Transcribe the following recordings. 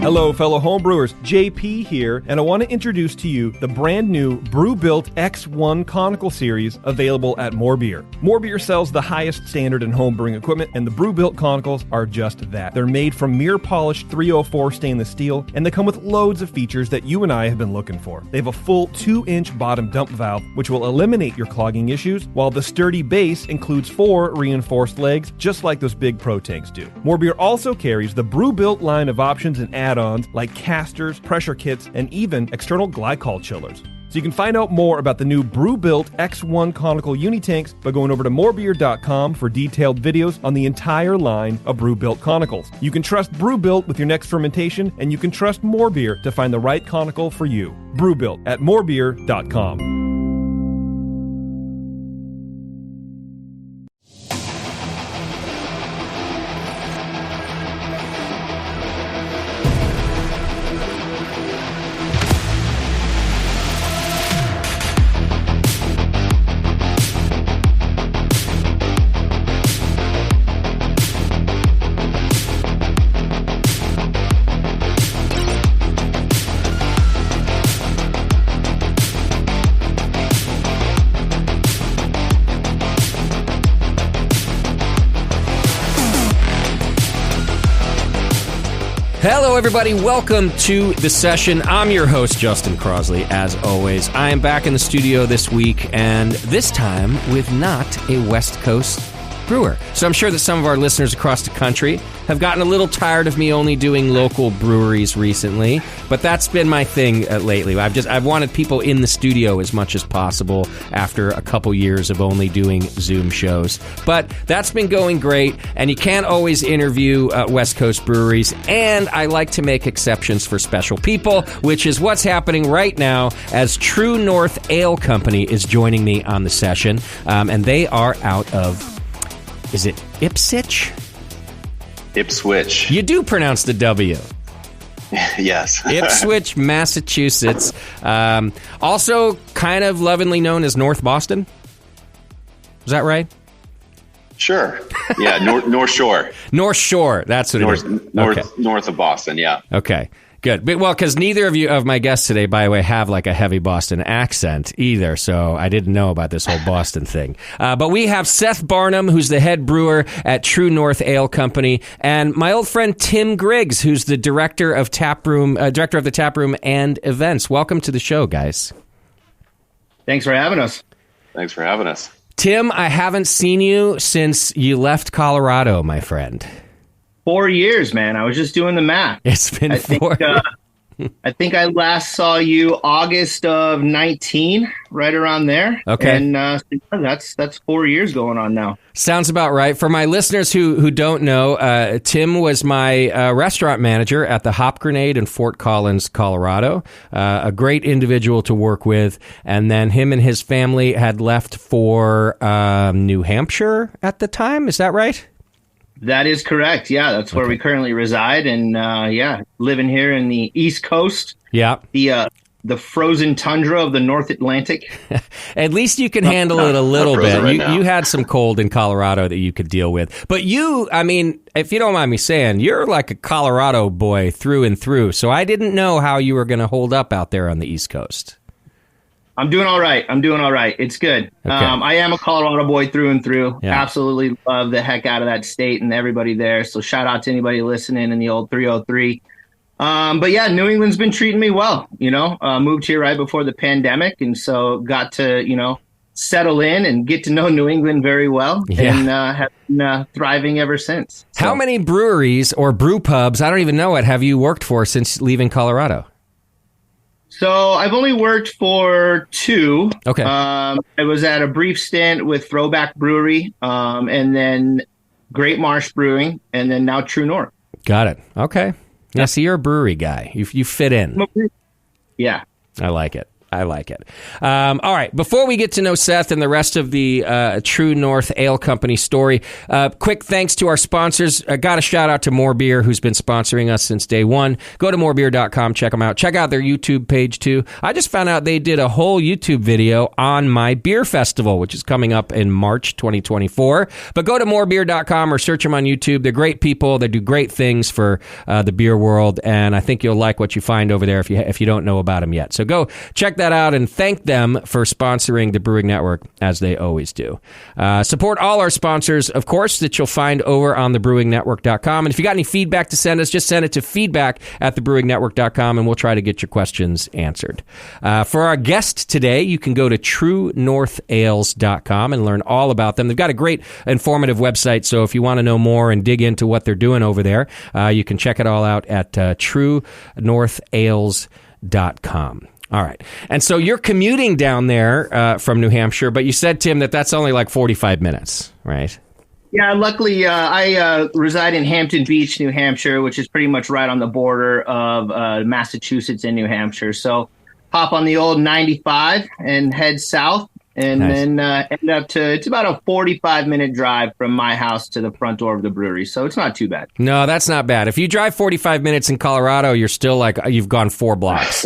Hello, fellow homebrewers. JP here, and I want to introduce to you the brand new Brewbuilt X1 Conical Series available at More Beer. More Beer sells the highest standard in homebrewing equipment, and the Brewbuilt Conicals are just that. They're made from mirror-polished 304 stainless steel, and they come with loads of features that you and I have been looking for. They have a full 2-inch bottom dump valve, which will eliminate your clogging issues, while the sturdy base includes 4 reinforced legs, just like those big Pro tanks do. More Beer also carries the Brewbuilt line of options and add-ons like casters, pressure kits, and even external glycol chillers. So you can find out more about the new Brewbuilt X1 Conical Unitanks by going over to morebeer.com for detailed videos on the entire line of Brewbuilt Conicals. You can trust Brewbuilt with your next fermentation, and you can trust More Beer to find the right conical for you. Brewbuilt at morebeer.com. Hello, everybody. Welcome to the session. I'm your host, Justin Crosley, as always. I am back in the studio this week, and this time with not a West Coast brewer. So I'm sure that some of our listeners across the country have gotten a little tired of me only doing local breweries recently, but that's been my thing lately. I've wanted people in the studio as much as possible after a couple years of only doing Zoom shows. But that's been going great, and you can't always interview West Coast breweries, and I like to make exceptions for special people, which is what's happening right now as True North Ale Company is joining me on the session, and they are out of, is it Ipswich? Ipswich. You do pronounce the W. Yes. Ipswich, Massachusetts. Also kind of lovingly known as North Boston. Is that right? Sure. Yeah, North Shore. North Shore. That's what it is. North of Boston, yeah. Okay. Good. Well, because neither of my guests today, by the way, have like a heavy Boston accent either, so I didn't know about this whole Boston thing. But we have Seth Barnum, who's the head brewer at True North Ale Company, and my old friend Tim Griggs, who's the director of the Taproom and events. Welcome to the show, guys. Thanks for having us. Thanks for having us. Tim, I haven't seen you since you left Colorado, my friend. 4 years, man. I was just doing the math. It's been 4 years. I think I last saw you August of 19, right around there. Okay. And that's 4 years going on now. Sounds about right. For my listeners who don't know, Tim was my restaurant manager at the Hop Grenade in Fort Collins, Colorado. A great individual to work with. And then him and his family had left for New Hampshire at the time. Is that right? That is correct. Yeah, that's where we currently reside, and living here in the East Coast. Yeah, the frozen tundra of the North Atlantic. At least you can handle it a little bit. Right You had some cold in Colorado that you could deal with, but you, I mean, if you don't mind me saying, you're like a Colorado boy through and through. So I didn't know how you were going to hold up out there on the East Coast. I'm doing all right. It's good. Okay. I am a Colorado boy through and through. Yeah. Absolutely love the heck out of that state and everybody there. So shout out to anybody listening in the old 303. But yeah, New England's been treating me well. Moved here right before the pandemic, and so got to settle in and get to know New England very well, and have been thriving ever since. So. How many breweries or brew pubs, I don't even know it, have you worked for since leaving Colorado? So I've only worked for 2. Okay. I was at a brief stint with Throwback Brewery, and then Great Marsh Brewing, and then now True North. Got it. Okay. Yeah, so you're a brewery guy. You fit in. Yeah. I like it. I like it. All right. Before we get to know Seth and the rest of the True North Ale Company story, quick thanks to our sponsors. I got a shout out to More Beer, who's been sponsoring us since day one. Go to morebeer.com. Check them out. Check out their YouTube page, too. I just found out they did a whole YouTube video on my beer festival, which is coming up in March 2024. But go to morebeer.com or search them on YouTube. They're great people. They do great things for the beer world, and I think you'll like what you find over there if you don't know about them yet. So go check that out and thank them for sponsoring the Brewing Network, as they always do. Support all our sponsors, of course, that you'll find over on thebrewingnetwork.com. And if you got any feedback to send us, just send it to feedback@thebrewingnetwork.com, and we'll try to get your questions answered. For our guest today, you can go to truenorthales.com and learn all about them. They've got a great informative website, so if you want to know more and dig into what they're doing over there, you can check it all out at truenorthales.com. All right. And so you're commuting down there from New Hampshire, but you said, Tim, that's only like 45 minutes, right? Yeah, luckily I reside in Hampton Beach, New Hampshire, which is pretty much right on the border of Massachusetts and New Hampshire. So hop on the old 95 and head south, and then end up to, it's about a 45-minute drive from my house to the front door of the brewery. So it's not too bad. No, that's not bad. If you drive 45 minutes in Colorado, you're still like, you've gone 4 blocks.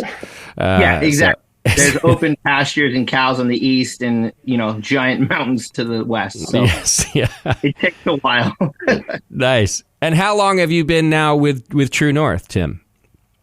Yeah, exactly. There's open pastures and cows on the east and, giant mountains to the west. So yes, yeah. It takes a while. Nice. And how long have you been now with True North, Tim?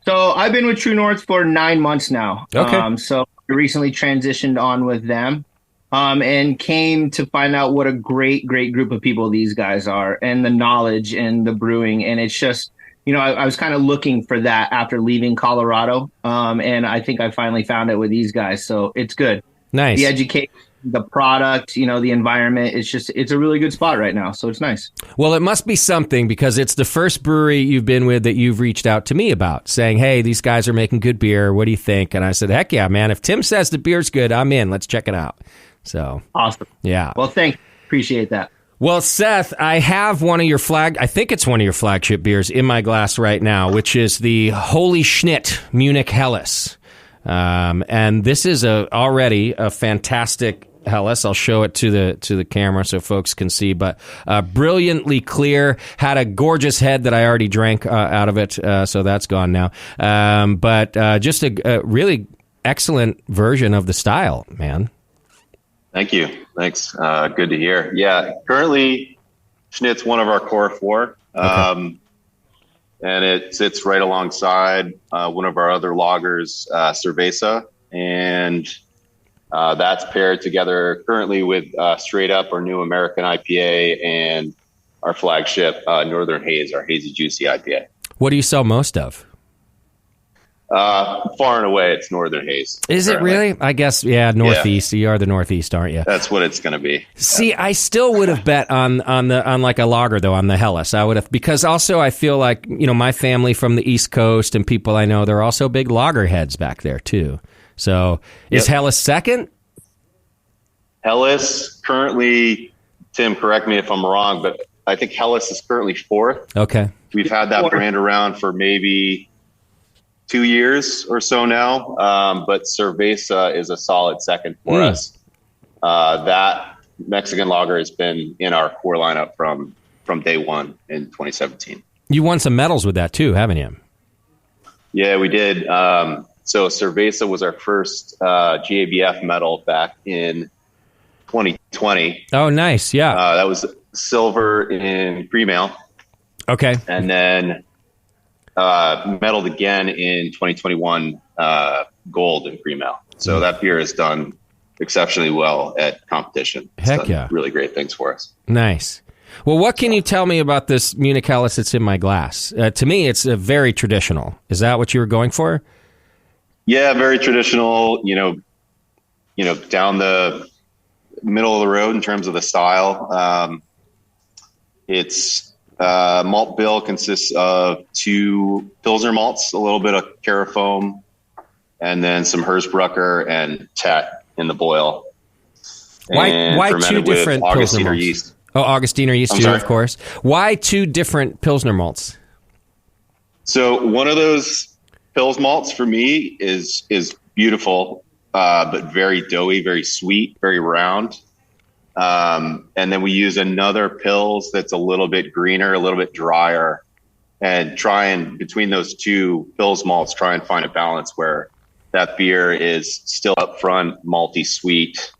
So I've been with True North for 9 months now. Okay. So I recently transitioned on with them and came to find out what a great, great group of people these guys are, and the knowledge and the brewing. And it's just, I was kind of looking for that after leaving Colorado. And I think I finally found it with these guys. So it's good. Nice. The education, the product, the environment, it's a really good spot right now. So it's nice. Well, it must be something, because it's the first brewery you've been with that you've reached out to me about, saying, hey, these guys are making good beer. What do you think? And I said, heck yeah, man. If Tim says the beer's good, I'm in. Let's check it out. So awesome. Yeah. Well, thanks. Appreciate that. Well, Seth, I have I think it's one of your flagship beers in my glass right now, which is the Holy Schnitt Munich Helles. And this is already a fantastic Helles. I'll show it to the camera so folks can see, but brilliantly clear, had a gorgeous head that I already drank out of it, so that's gone now. But just a really excellent version of the style, man. Thank you. Thanks. Good to hear. Yeah, currently Schnitt's one of our core 4. Okay. And it sits right alongside one of our other lagers, Cerveza. And that's paired together currently with Straight Up, our new American IPA, and our flagship Northern Haze, our Hazy Juicy IPA. What do you sell most of? Far and away, it's Northern Haze. Is currently. It really? I guess, yeah, Northeast. Yeah. You are the Northeast, aren't you? That's what it's going to be. See, I still would have bet on like a lager, though, on the Helles. I would have, because also I feel like, my family from the East Coast and people I know, they're also big lager heads back there, too. So is Helles second? Helles currently, Tim, correct me if I'm wrong, but I think Helles is currently 4th. Okay. We've had that brand around for maybe 2 years or so now, but Cerveza is a solid second for us. That Mexican lager has been in our core lineup from day one in 2017. You won some medals with that too, haven't you? Yeah, we did. So Cerveza was our first GABF medal back in 2020. Oh, nice. Yeah. That was silver in cream ale. Okay. And then medaled again in 2021 gold in cream ale. So that beer has done exceptionally well at competition. Heck yeah. Really great things for us. Nice. Well, what can you tell me about this Munich Helles that's in my glass? To me, it's very traditional. Is that what you were going for? Yeah, very traditional, down the middle of the road in terms of the style. Its malt bill consists of 2 Pilsner malts, a little bit of Carafoam, and then some Hersbrucker and Tet in the boil. Why 2 different Pilsner malts? Yeast. Oh, Augustiner yeast too, of course. Why 2 different Pilsner malts? So one of those Pils malts for me is beautiful. but very doughy, very sweet, very round. And then we use another Pils that's a little bit greener, a little bit drier, and between those two Pils malts, try and find a balance where that beer is still upfront, malty, sweet,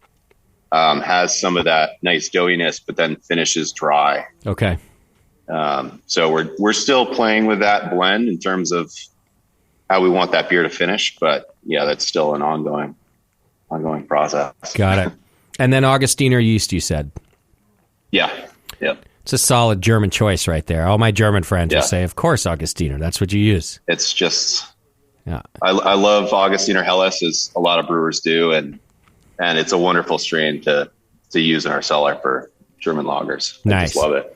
has some of that nice doughiness, but then finishes dry. Okay. So we're still playing with that blend in terms of how we want that beer to finish, but yeah, that's still an ongoing process. Got it. And then Augustiner yeast, you said. Yeah. It's a solid German choice right there. All my German friends will say, of course, Augustiner. That's what you use. It's just, I love Augustiner Helles, as a lot of brewers do, and it's a wonderful strain to use in our cellar for German lagers. Nice. I just love it.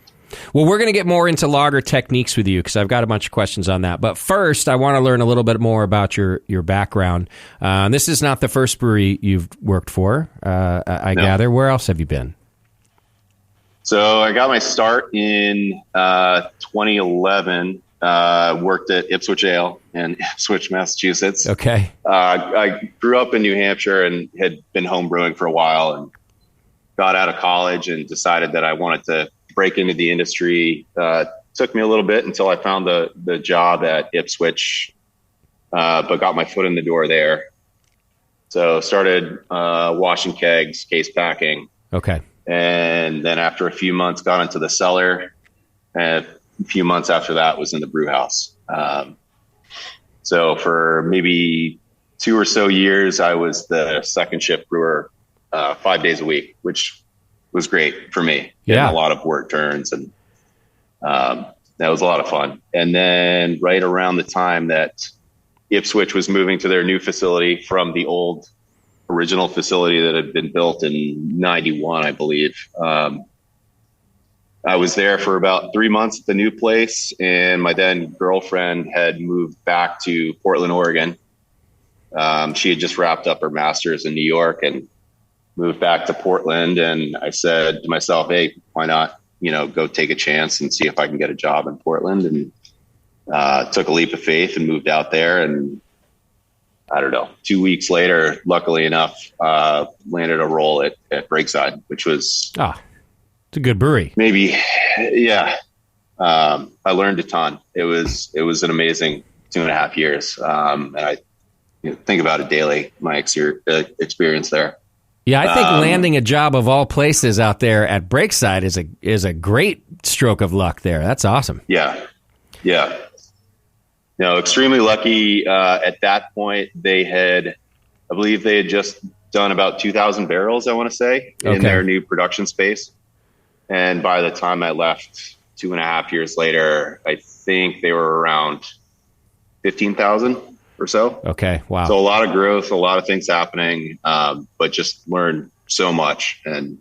Well, we're going to get more into lager techniques with you because I've got a bunch of questions on that. But first, I want to learn a little bit more about your background. This is not the first brewery you've worked for, I gather. Where else have you been? So I got my start in 2011. Worked at Ipswich Ale in Ipswich, Massachusetts. Okay. I grew up in New Hampshire and had been home brewing for a while, and got out of college and decided that I wanted to break into the industry. Took me a little bit until I found the job at Ipswich, but got my foot in the door there. So started washing kegs, case packing. Okay. And then after a few months, got into the cellar. And a few months after that was in the brew house. So for maybe 2 or so years, I was the second shift brewer 5 days a week, which was great for me. Getting a lot of work turns, and that was a lot of fun. And then right around the time that Ipswich was moving to their new facility from the original facility that had been built in 91, I believe. I was there for about 3 months at the new place, and my then girlfriend had moved back to Portland, Oregon. She had just wrapped up her master's in New York and moved back to Portland. And I said to myself, hey, why not, go take a chance and see if I can get a job in Portland. And took a leap of faith and moved out there. And I don't know, 2 weeks later, luckily enough, landed a role at Breakside, which was it's a good brewery. Maybe, yeah. I learned a ton. It was an amazing 2.5 years, and I think about it daily. My experience there. Yeah, I think landing a job of all places out there at Breakside is a great stroke of luck there. That's awesome. Yeah. Extremely lucky. At that point, I believe they had just done about 2,000 barrels, I want to say, in their new production space. And by the time I left 2.5 years later, I think they were around 15,000 or so. Okay. Wow. So a lot of growth, a lot of things happening, but just learned so much. And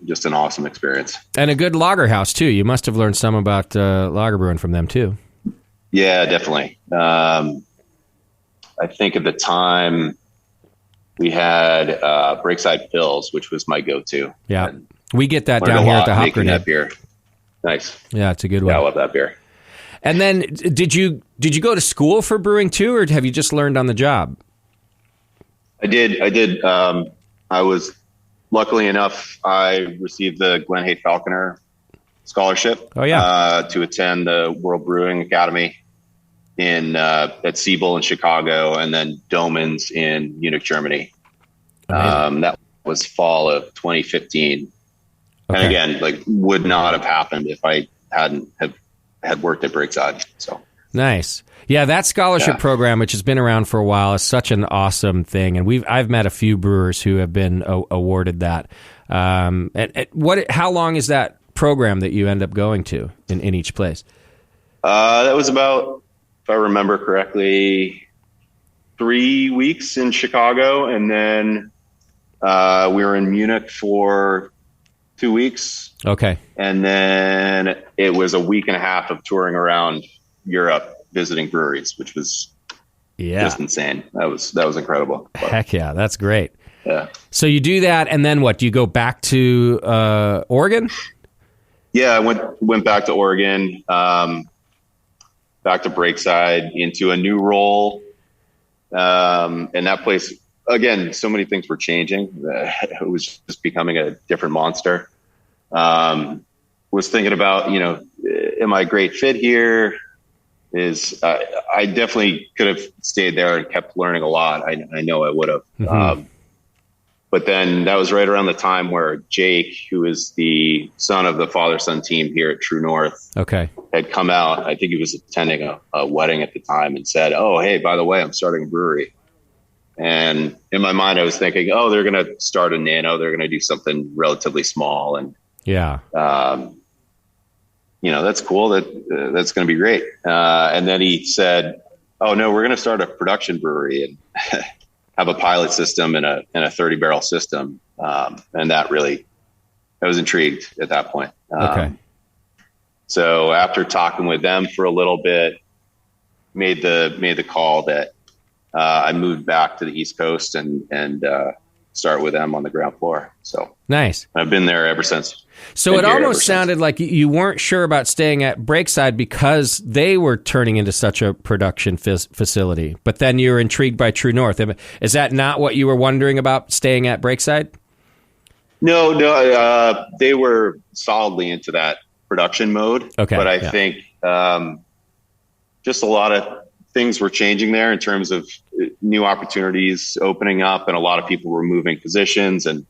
just an awesome experience. And a good lager house too. You must have learned some about lager brewing from them too. Yeah, definitely. I think at the time we had Breakside Pils, which was my go-to. Yeah. And we get that down here at the Hop Grenade. That beer. Nice. Yeah, it's a good one. Yeah, I love that beer. And then did you go to school for brewing too, or have you just learned on the job? I did. I was luckily enough, I received the Glenn Hay Falconer scholarship. Oh yeah. To attend the World Brewing Academy at Siebel in Chicago, and then Doemens in Munich, Germany. That was fall of 2015. Okay. And again, would not have happened if I hadn't had worked at Breakside. So nice. Yeah, that scholarship program, which has been around for a while, is such an awesome thing, and I've met a few brewers who have been awarded that. How long is that program that you end up going to in each place? That was about, if I remember correctly, 3 weeks in Chicago, and then we were in Munich for 2 weeks. Okay. And then it was a week and a half of touring around Europe, visiting breweries, which was just insane. That was incredible. Heck yeah, that's great. Yeah. So you do that, and then what? Do you go back to Oregon? Yeah, I went back to Oregon, back to Breakside, into a new role And that place, again, so many things were changing. It was just becoming a different monster. Was thinking about, am I a great fit here? I definitely could have stayed there and kept learning a lot. I know I would have. Mm-hmm. But then that was right around the time where Jake, who is the son of the father-son team here at True North, had come out. I think he was attending a wedding at the time and said, "Oh, hey, by the way, I'm starting a brewery." And in my mind, I was thinking, "Oh, they're going to start a nano. They're going to do something relatively small." And that's cool. That's going to be great. And then he said, "Oh no, we're going to start a production brewery and have a pilot system and a 30 barrel system." And I was intrigued at that point. So after talking with them for a little bit, made the call that I moved back to the East Coast and start with them on the ground floor. So nice. I've been there ever since. So it almost sounded like you weren't sure about staying at Breakside because they were turning into such a production facility, but then you were intrigued by True North. Is that not what you were wondering about staying at Breakside? No, they were solidly into that production mode. Okay, but I think just a lot of things were changing there in terms of new opportunities opening up, and a lot of people were moving positions. And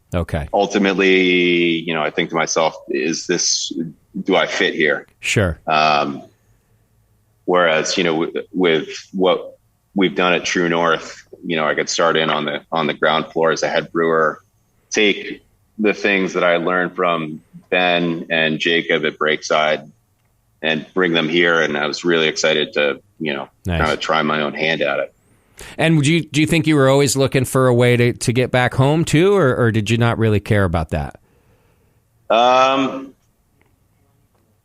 ultimately, I think to myself, do I fit here? Sure. Whereas, with what we've done at True North, I could start in on the ground floor as a head brewer, take the things that I learned from Ben and Jacob at Breakside and bring them here. And I was really excited to, kind of try my own hand at it. And do you think you were always looking for a way to get back home too, or did you not really care about that?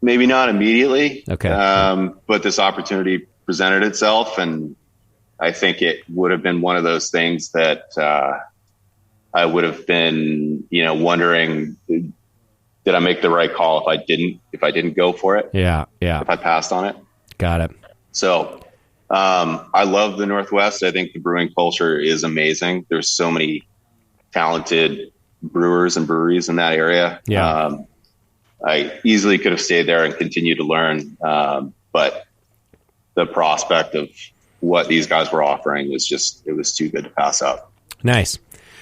Maybe not immediately. Okay. But this opportunity presented itself, and I think it would have been one of those things that I would have been, wondering, did I make the right call if I didn't go for it? Yeah. If I passed on it. Got it. So I love the Northwest. I think the brewing culture is amazing. There's so many talented brewers and breweries in that area. Yeah. I easily could have stayed there and continued to learn. But the prospect of what these guys were offering was it was too good to pass up. Nice.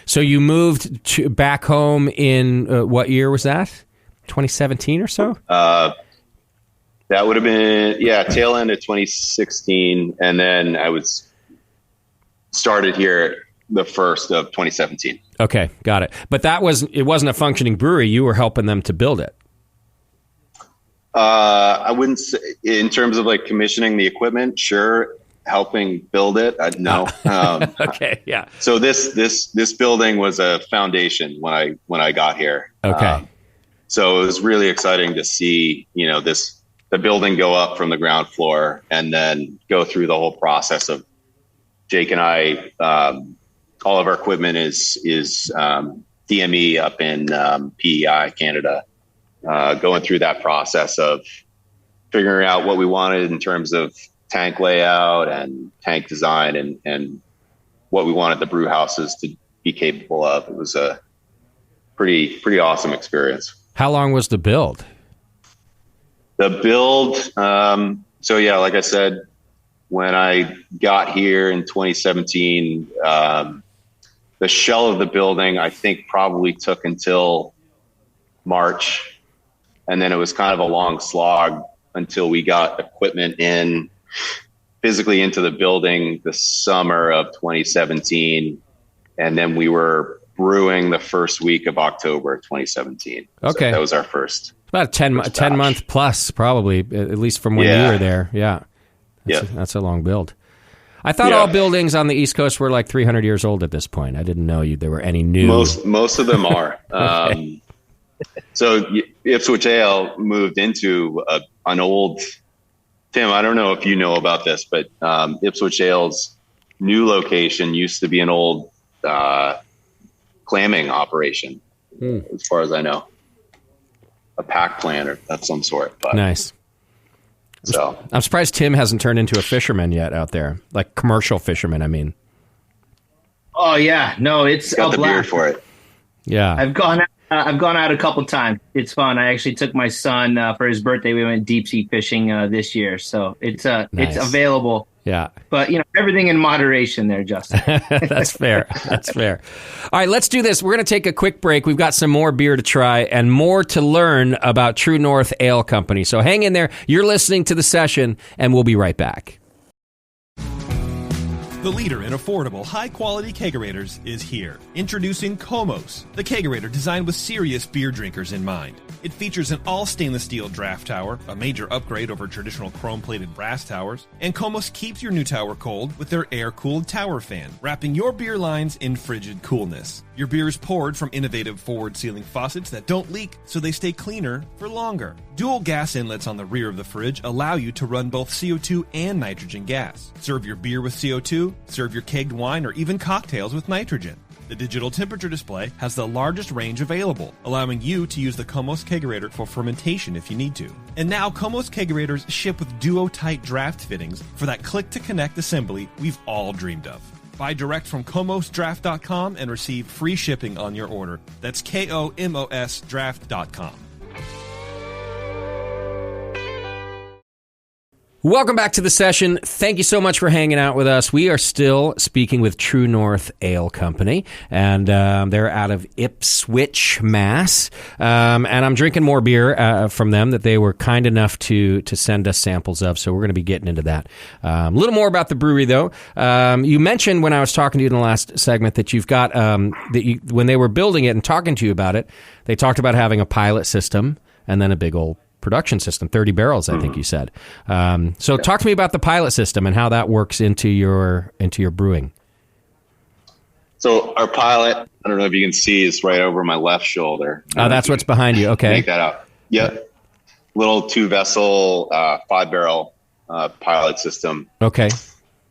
So you moved back home in what year was that? 2017 or so? That would have been, tail end of 2016. And then I started here the first of 2017. Okay, got it. But it wasn't a functioning brewery. You were helping them to build it. I wouldn't say, in terms of like commissioning the equipment, sure. Helping build it, no. Okay, yeah. So this building was a foundation when I got here. Okay. So it was really exciting to see, the building go up from the ground floor and then go through the whole process of Jake and I. All of our equipment is DME up in PEI, Canada. Going through that process of figuring out what we wanted in terms of tank layout and tank design and what we wanted the brew houses to be capable of. It was a pretty awesome experience. How long was the build? The build, like I said, when I got here in 2017, the shell of the building, I think probably took until March. And then it was kind of a long slog until we got equipment physically into the building the summer of 2017. And then we were brewing the first week of October 2017. Okay. So that was our first. About 10 month plus, probably, at least from when you were there. Yeah. That's a long build. I thought all buildings on the East Coast were like 300 years old at this point. I didn't know there were any new. Most of them are. Okay. So Ipswich Ale moved into an old, Tim, I don't know if you know about this, but Ipswich Ale's new location used to be an old clamming operation, as far as I know. A pack plant of some sort. But, nice. So I'm surprised Tim hasn't turned into a fisherman yet out there, like commercial fisherman, I mean. Oh yeah, no, it's Got a the beard blast. for it. Yeah. I've gone out a couple times. It's fun. I actually took my son for his birthday. We went deep sea fishing this year, so it's Nice. it's available. Yeah. But everything in moderation there, Justin. That's fair. That's fair. All right, let's do this. We're going to take a quick break. We've got some more beer to try and more to learn about True North Ale Company. So hang in there. You're listening to The Session, and we'll be right back. The leader in affordable, high-quality kegerators is here. Introducing Komos, the kegerator designed with serious beer drinkers in mind. It features an all-stainless steel draft tower, a major upgrade over traditional chrome-plated brass towers, and Komos keeps your new tower cold with their air-cooled tower fan, wrapping your beer lines in frigid coolness. Your beer is poured from innovative forward-sealing faucets that don't leak, so they stay cleaner for longer. Dual gas inlets on the rear of the fridge allow you to run both CO2 and nitrogen gas. Serve your beer with CO2, serve your kegged wine, or even cocktails with nitrogen. The digital temperature display has the largest range available, allowing you to use the Komos Kegerator for fermentation if you need to. And now Komos Kegerators ship with Duo-Tight draft fittings for that click-to-connect assembly we've all dreamed of. Buy direct from KomosDraft.com and receive free shipping on your order. That's KOMOS Draft.com. Welcome back to The Session. Thank you so much for hanging out with us. We are still speaking with True North Ale Company, and they're out of Ipswich, Mass. And I'm drinking more beer from them that they were kind enough to send us samples of, so we're going to be getting into that. A little more about the brewery, though. You mentioned when I was talking to you in the last segment that you've got, when they were building it and talking to you about it, they talked about having a pilot system and then a big old production system, 30 barrels, I think you said. So talk to me about the pilot system and how that works into your brewing. So our pilot, I don't know if you can see, is right over my left shoulder. Oh, that's what's behind you. Okay. Make that out. Yep. Little 2-vessel, 5-barrel pilot system. Okay.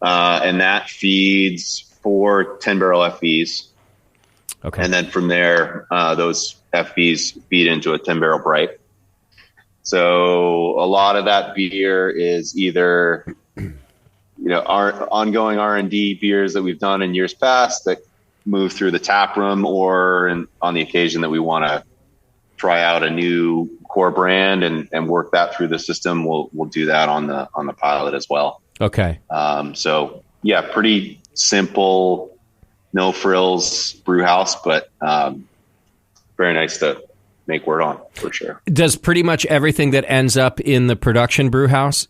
And that feeds 4 10-barrel FBs. Okay. And then from there, those FBs feed into a 10-barrel bright. So a lot of that beer is either, our ongoing R&D beers that we've done in years past that move through the tap room, or on the occasion that we want to try out a new core brand and work that through the system, we'll do that on the pilot as well. Okay. So yeah, pretty simple, no frills brew house, but very nice to make word on, for sure. Does pretty much everything that ends up in the production brew house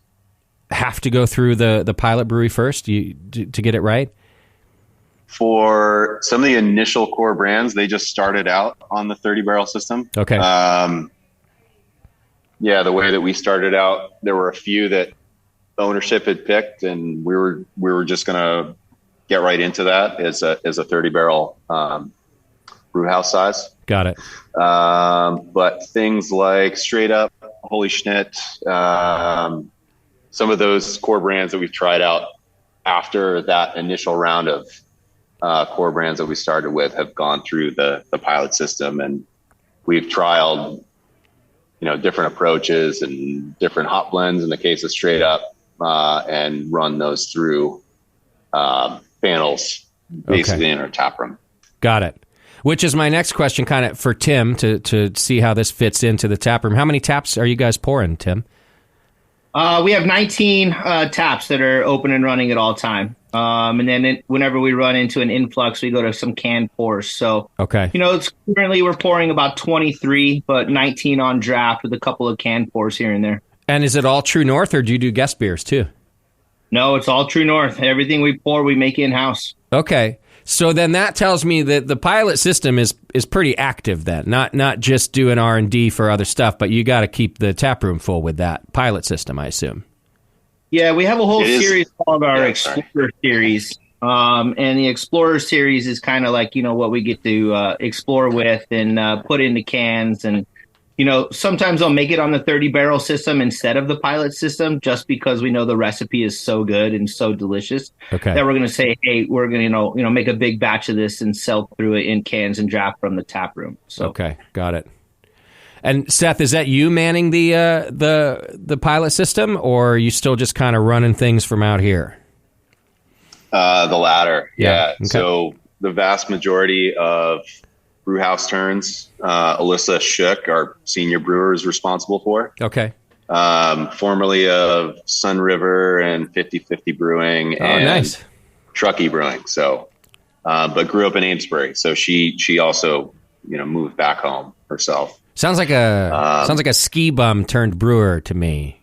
have to go through the pilot brewery first to get it right? For some of the initial core brands, they just started out on the 30-barrel system. Okay. The way that we started out, there were a few that ownership had picked, and we were just going to get right into that as a 30-barrel brew house size. Got it. But things like Straight Up, Holy Schnitt, some of those core brands that we've tried out after that initial round of core brands that we started with have gone through the pilot system, and we've trialed, different approaches and different hop blends in the case of Straight Up, and run those through panels basically in our tap room. Got it. Which is my next question, kind of for Tim, to see how this fits into the tap room. How many taps are you guys pouring, Tim? We have 19 taps that are open and running at all time. And then whenever we run into an influx, we go to some canned pours. So, okay. Currently we're pouring about 23, but 19 on draft with a couple of canned pours here and there. And is it all True North, or do you do guest beers too? No, it's all True North. Everything we pour, we make in-house. Okay. So then that tells me that the pilot system is pretty active then, not just doing R&D for other stuff, but you got to keep the tap room full with that pilot system, I assume. Yeah, we have a whole series called our Explorer series. And the Explorer series is kind of like, what we get to explore with and put into cans. And, sometimes I'll make it on the 30-barrel system instead of the pilot system, just because we know the recipe is so good and so delicious that we're going to say, hey, we're going to, make a big batch of this and sell through it in cans and draft from the tap room. So okay, got it. And Seth, is that you manning the pilot system, or are you still just kind of running things from out here? The latter. Yeah. Okay. So the vast majority of brewhouse turns, Alyssa Shook, our senior brewer, is responsible for. Okay. Formerly of Sun River and 50/50 Brewing and nice. Truckee Brewing. So, but grew up in Amesbury. So she also, moved back home herself. Sounds like a ski bum turned brewer to me.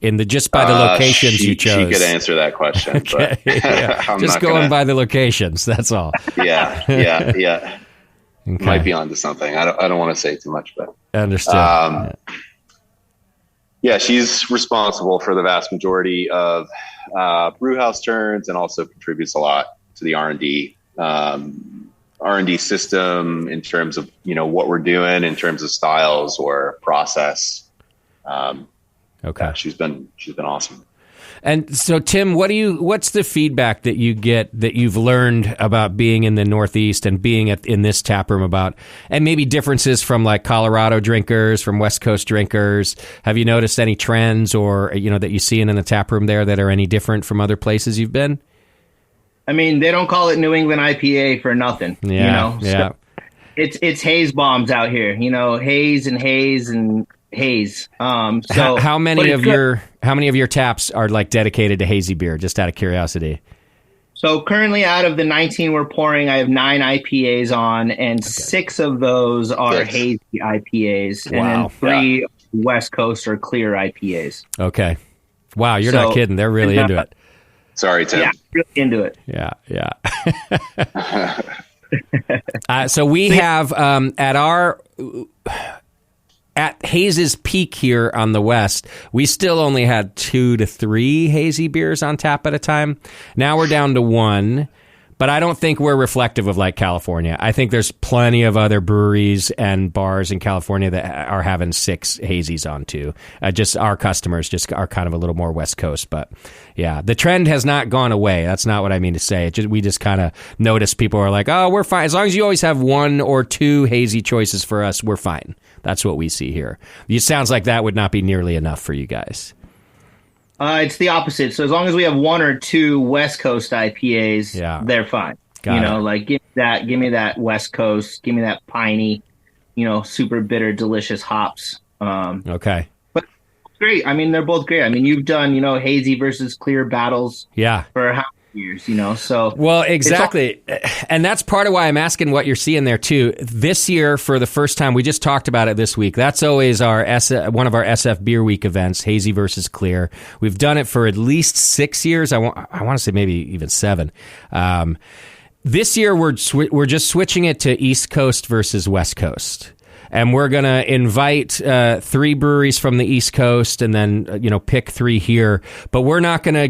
Just by the locations you chose. She could answer that question. Okay. But Yeah. Just going by the locations. That's all. Yeah. Okay. Might be onto something. I don't want to say too much, but understood. Yeah, she's responsible for the vast majority of brewhouse turns, and also contributes a lot to the R&D system in terms of what we're doing in terms of styles or process. Okay, yeah, she's been awesome. And so, Tim, what's the feedback that you get that you've learned about being in the Northeast and being in this tap room and maybe differences from like Colorado drinkers, from West Coast drinkers? Have you noticed any trends or, that you see in the tap room there that are any different from other places you've been? I mean, they don't call it New England IPA for nothing. Yeah. So it's haze bombs out here, haze and haze and haze. So how many of your taps are like dedicated to hazy beer, just out of curiosity? So currently, out of the 19 we're pouring, I have 9 IPAs on, and 6 of those are hazy IPAs. Wow. And then 3 West Coast or clear IPAs. Okay. Wow, you're not kidding. They're really into it. Sorry, Tim. Yeah, really into it. Yeah. So we have at Haze's peak here on the West, we still only had 2 to 3 hazy beers on tap at a time. Now we're down to 1, but I don't think we're reflective of like California. I think there's plenty of other breweries and bars in California that are having 6 hazies on too. Just our customers just are kind of a little more West Coast, but yeah, the trend has not gone away. That's not what I mean to say. We just kind of notice people are like, oh, we're fine. As long as you always have 1 or 2 hazy choices for us, we're fine. That's what we see here. It sounds like that would not be nearly enough for you guys. It's the opposite. So as long as we have 1 or 2 West Coast IPAs, they're fine. Got it. Like give me that West Coast, give me that piney, super bitter, delicious hops. Okay. But great. I mean, they're both great. I mean, you've done, hazy versus clear battles. Yeah. For how many years, so. Well, exactly. And that's part of why I'm asking what you're seeing there too. This year, for the first time, we just talked about it this week. That's always one of our SF Beer Week events, hazy versus clear. We've done it for at least 6 years. I want to say maybe even 7. This year, we're just switching it to East Coast versus West Coast. And we're going to invite 3 breweries from the East Coast and then, pick 3 here. But we're not going to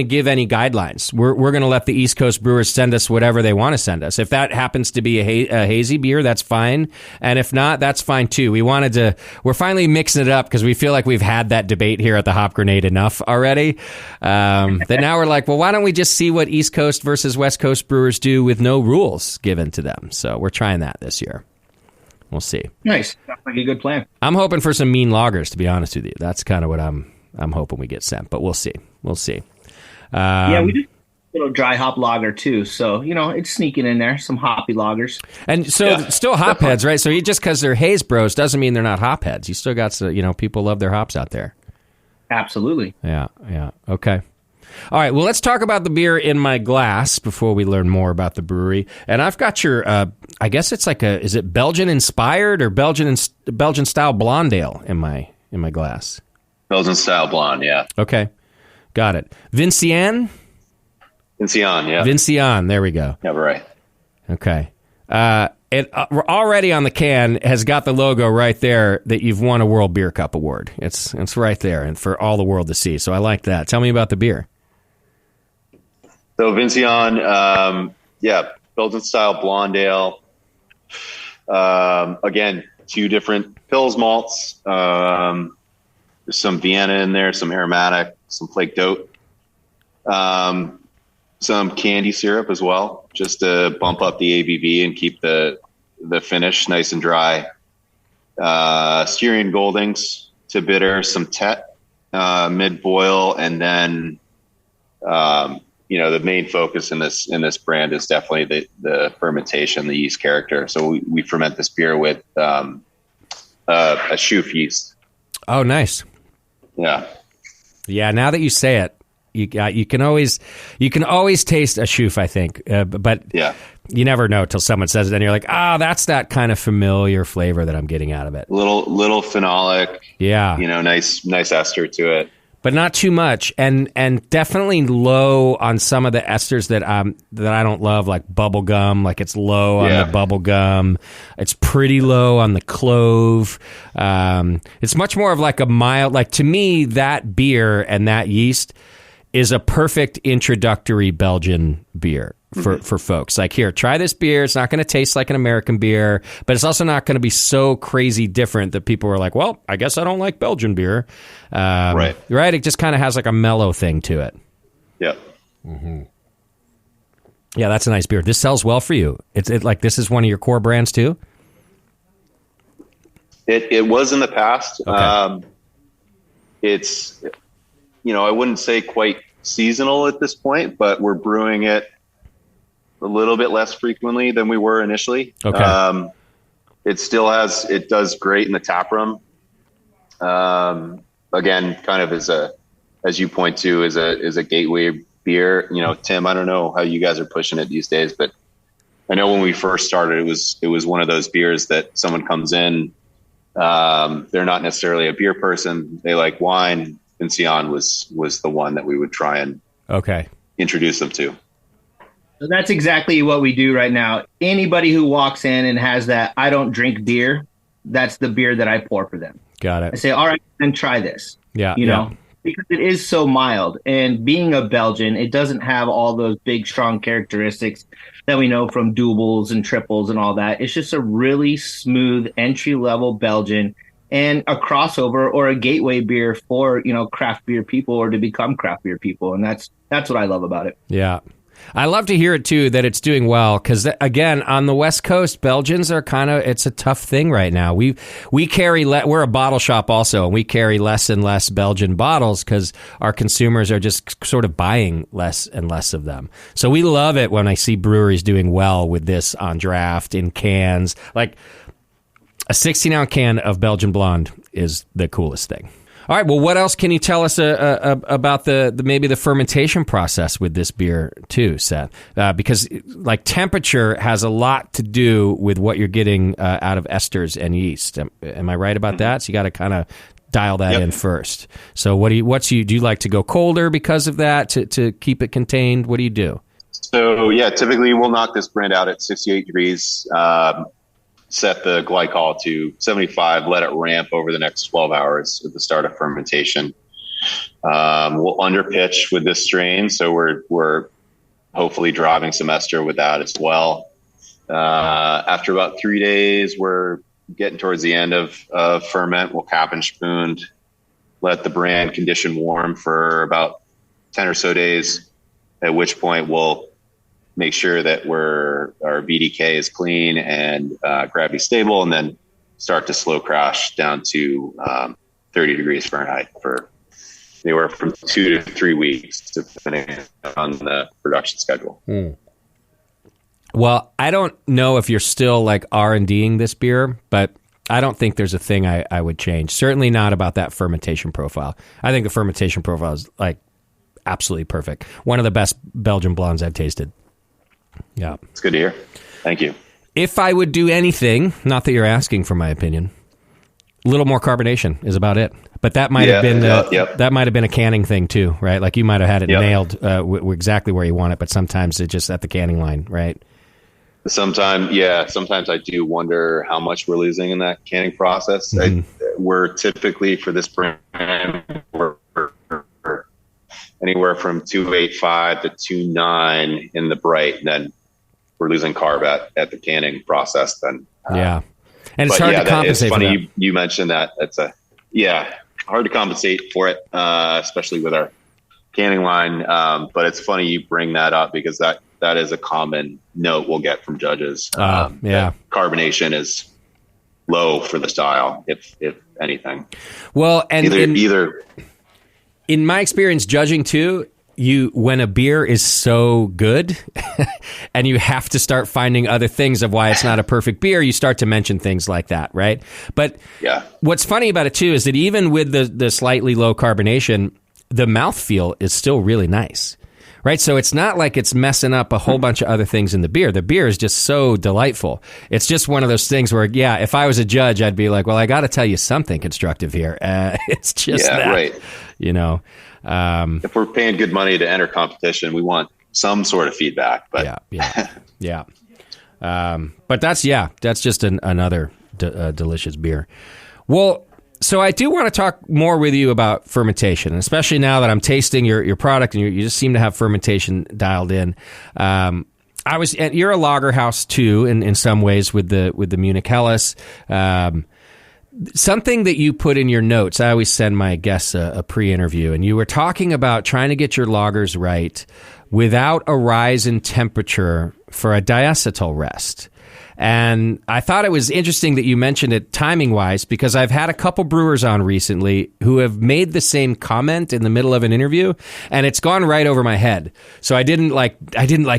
give any guidelines. We're going to let the East Coast brewers send us whatever they want to send us. If that happens to be a hazy beer, that's fine. And if not, that's fine too. We're finally mixing it up because we feel like we've had that debate here at the Hop Grenade enough already. That now we're like, well, why don't we just see what East Coast versus West Coast brewers do with no rules given to them? So we're trying that this year. We'll see. Nice. Sounds like a good plan. I'm hoping for some mean lagers, to be honest with you. That's kind of what I'm hoping we get sent, but we'll see. We'll see. Yeah, we do a little dry hop lager too. So, it's sneaking in there, some hoppy lagers. And so still hop heads, right? So just because they're haze bros doesn't mean they're not hop heads. You still got to, people love their hops out there. Absolutely. Yeah. Okay. All right, well, let's talk about the beer in my glass before we learn more about the brewery. And I've got your, I guess it's like is it Belgian-inspired or Belgian-style blonde ale in my glass? Belgian-style blonde, yeah. Okay, got it. Vinciane, yeah. Vinciane, there we go. Yeah, right. Okay. It already on the can has got the logo right there that you've won a World Beer Cup award. It's right there and for all the world to see. So I like that. Tell me about the beer. So Vinciane, Belgian-style blonde ale. Again, 2 different Pils malts. There's some Vienna in there, some aromatic, some flaked oat, some candy syrup as well, just to bump up the ABV and keep the finish nice and dry. Styrian Goldings to bitter, some Tet mid-boil, and then the main focus in this brand is definitely the fermentation, the yeast character. So we ferment this beer with a Shoof yeast. Oh, nice. Yeah. Yeah. Now that you say it, you can always taste a Shoof, I think, but yeah, you never know till someone says it, and you're like, that's that kind of familiar flavor that I'm getting out of it. Little phenolic. Yeah. Nice ester to it. But not too much, and definitely low on some of the esters that I don't love, like bubble gum. Like it's low on the bubble gum. It's pretty low on the clove. It's much more of like a mild. Like to me, that beer and that yeast is a perfect introductory Belgian beer for folks. Like, here, try this beer. It's not going to taste like an American beer, but it's also not going to be so crazy different that people are like, well, I guess I don't like Belgian beer. Right. It just kind of has like a mellow thing to it. Yeah. Mm-hmm. Yeah, that's a nice beer. This sells well for you. It's like this is one of your core brands too? It was in the past. Okay. It's, I wouldn't say quite seasonal at this point, but we're brewing it a little bit less frequently than we were initially. Okay. It does great in the tap room. Again, kind of as you point to, is a gateway beer. Tim, I don't know how you guys are pushing it these days, but I know when we first started, it was one of those beers that someone comes in, they're not necessarily a beer person. They like wine. Vincian was the one that we would try and introduce them to. So that's exactly what we do right now. Anybody who walks in and has that, I don't drink beer, that's the beer that I pour for them. Got it. I say, all right, then try this. Yeah. Because it is so mild. And being a Belgian, it doesn't have all those big, strong characteristics that we know from doubles and triples and all that. It's just a really smooth entry-level Belgian and a crossover or a gateway beer for, craft beer people or to become craft beer people. And that's what I love about it. Yeah. I love to hear it too, that it's doing well. Cause again, on the West Coast, Belgians are it's a tough thing right now. We carry, we're a bottle shop also, and we carry less and less Belgian bottles because our consumers are just sort of buying less and less of them. So we love it when I see breweries doing well with this on draft in cans. Like a 16-ounce can of Belgian Blonde is the coolest thing. All right. Well, what else can you tell us about maybe the fermentation process with this beer too, Seth? Because like temperature has a lot to do with what you're getting out of esters and yeast. Am I right about that? So you got to kind of dial that in first. So do you like to go colder because of that to keep it contained? What do you do? So yeah, typically we'll knock this brand out at 68 degrees. Set the glycol to 75, let it ramp over the next 12 hours at the start of fermentation. We'll underpitch with this strain, so we're hopefully driving some ester with that as well. After about 3 days, we're getting towards the end of ferment. We'll cap and spoon, let the brand condition warm for about 10 or so days, at which point we'll make sure that our VDK is clean and gravity stable, and then start to slow crash down to 30 degrees Fahrenheit for anywhere from 2 to 3 weeks, depending on the production schedule. Well, I don't know if you're still like R&Ding this beer, but I don't think there's a thing I would change. Certainly not about that fermentation profile. I think the fermentation profile is like absolutely perfect. One of the best Belgian blondes I've tasted. Yeah. It's good to hear. Thank you. If I would do anything, not that you're asking for my opinion, a little more carbonation is about it. But that might have been that might have been a canning thing too, right? Like you might have had it nailed exactly where you want it, but sometimes it's just at the canning line, right? Sometimes I do wonder how much we're losing in that canning process. We're typically, for this brand, we're anywhere from 2.85 to 2.9 in the bright, and then we're losing carb at the canning process. Then and it's hard to compensate. It's funny for that. You mentioned that. It's hard to compensate for it, especially with our canning line. But it's funny you bring that up because that is a common note we'll get from judges. Carbonation is low for the style, if anything. Well, and either. In my experience judging too, when a beer is so good and you have to start finding other things of why it's not a perfect beer, you start to mention things like that, right? But what's funny about it too is that even with the slightly low carbonation, the mouthfeel is still really nice, right? So it's not like it's messing up a whole bunch of other things in the beer. The beer is just so delightful. It's just one of those things where, if I was a judge, I'd be like, well, I got to tell you something constructive here. It's just that, right. If we're paying good money to enter competition, we want some sort of feedback. But yeah. But that's just another delicious beer. Well, so I do want to talk more with you about fermentation, especially now that I'm tasting your product and you just seem to have fermentation dialed in. You're a lager house too, in some ways with the Munich Helles. Something that you put in your notes, I always send my guests a pre-interview, and you were talking about trying to get your lagers right without a rise in temperature for a diacetyl rest. And I thought it was interesting that you mentioned it timing-wise, because I've had a couple brewers on recently who have made the same comment in the middle of an interview, and it's gone right over my head. So I didn't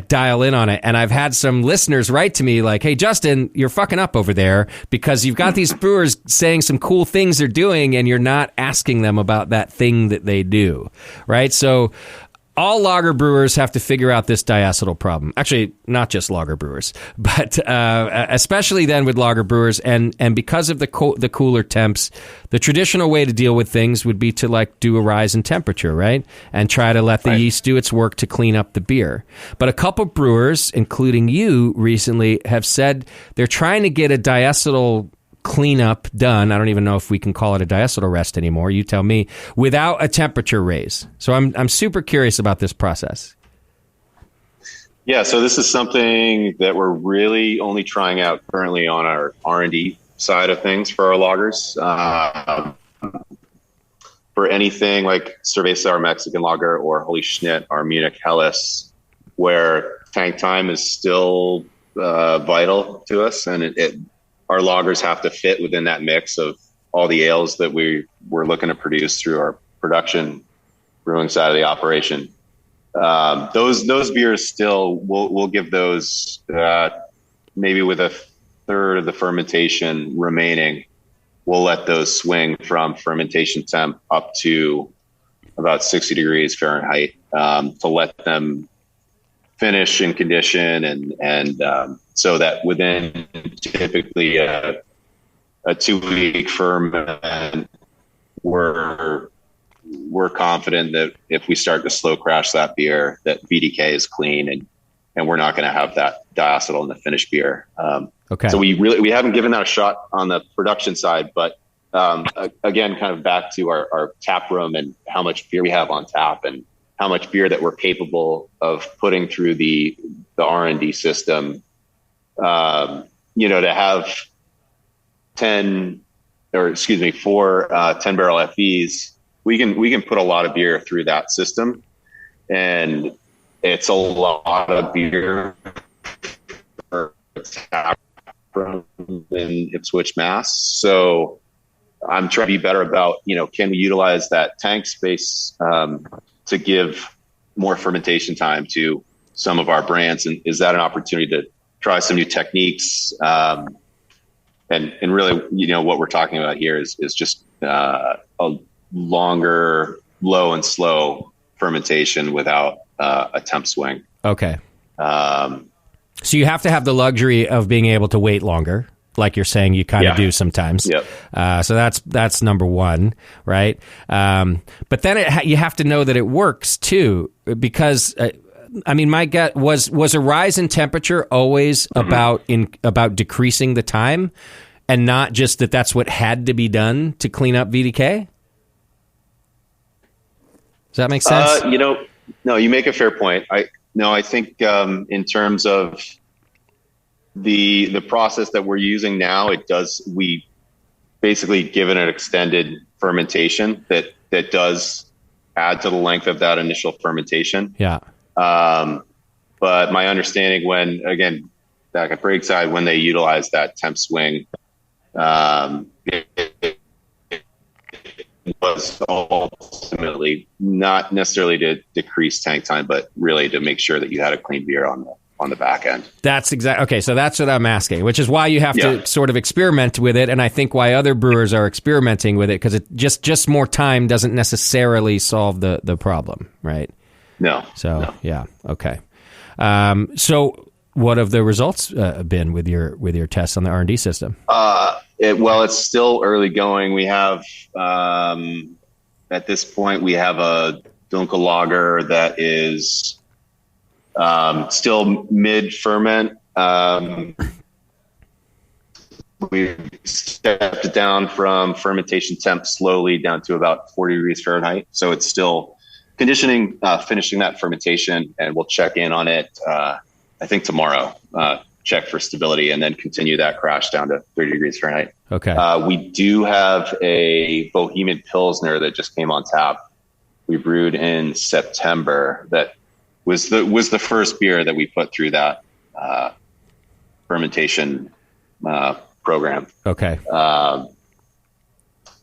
dial in on it. And I've had some listeners write to me like, hey, Justin, you're fucking up over there because you've got these brewers saying some cool things they're doing, and you're not asking them about that thing that they do, right? So all lager brewers have to figure out this diacetyl problem. Actually, not just lager brewers, but especially then with lager brewers. And because of the cooler temps, the traditional way to deal with things would be to do a rise in temperature, right? And try to let the yeast do its work to clean up the beer. But a couple brewers, including you recently, have said they're trying to get a diacetyl cleanup done. I don't even know if we can call it a diacetyl rest anymore. You tell me, without a temperature raise. So I'm super curious about this process. Yeah, so this is something that we're really only trying out currently on our R&D side of things for our lagers. For anything like Cerveza, our Mexican lager, or Holy Schnitt, our Munich Helles, where tank time is still vital to us, and our lagers have to fit within that mix of all the ales that we're looking to produce through our production brewing side of the operation. Those beers still, we'll give those maybe with a third of the fermentation remaining. We'll let those swing from fermentation temp up to about 60 degrees Fahrenheit to let them finish in condition and so that within typically a 2-week ferment, we're confident that if we start to slow crash that beer, that VDK is clean and we're not going to have that diacetyl in the finished beer. Okay. So we haven't given that a shot on the production side, but again, kind of back to our tap room and how much beer we have on tap and how much beer that we're capable of putting through the R&D system. To have 4 10-barrel FEs, we can put a lot of beer through that system, and it's a lot of beer for tap room in Ipswich, Mass. So I'm trying to be better about, can we utilize that tank space to give more fermentation time to some of our brands, and is that an opportunity to try some new techniques? And really, what we're talking about here is just a longer, low and slow fermentation without a temp swing. Okay. So you have to have the luxury of being able to wait longer, like you're saying you kind of do sometimes. Yep. So that's number one, right? But then you have to know that it works too, because my gut was a rise in temperature always about decreasing the time, and not just that's what had to be done to clean up VDK. Does that make sense? No, you make a fair point. I think in terms of the process that we're using now, we basically given an extended fermentation that does add to the length of that initial fermentation. Yeah. But my understanding back at Breakside, when they utilize that temp swing, was ultimately not necessarily to decrease tank time, but really to make sure that you had a clean beer on the back end. That's exactly okay. So that's what I'm asking, which is why you have to sort of experiment with it, and I think why other brewers are experimenting with it, because it just more time doesn't necessarily solve the problem, right? No. So yeah, okay. So what have the results been with your tests on the R&D system? It's still early going. We have at this point we have a Dunkel lager that is still mid ferment. We've stepped down from fermentation temp slowly down to about 40 degrees Fahrenheit. So it's still conditioning, finishing that fermentation, and we'll check in on it, I think tomorrow, check for stability, and then continue that crash down to 30 degrees Fahrenheit. Okay. We do have a Bohemian Pilsner that just came on tap. We brewed in September. That was the first beer that we put through that fermentation program. Okay.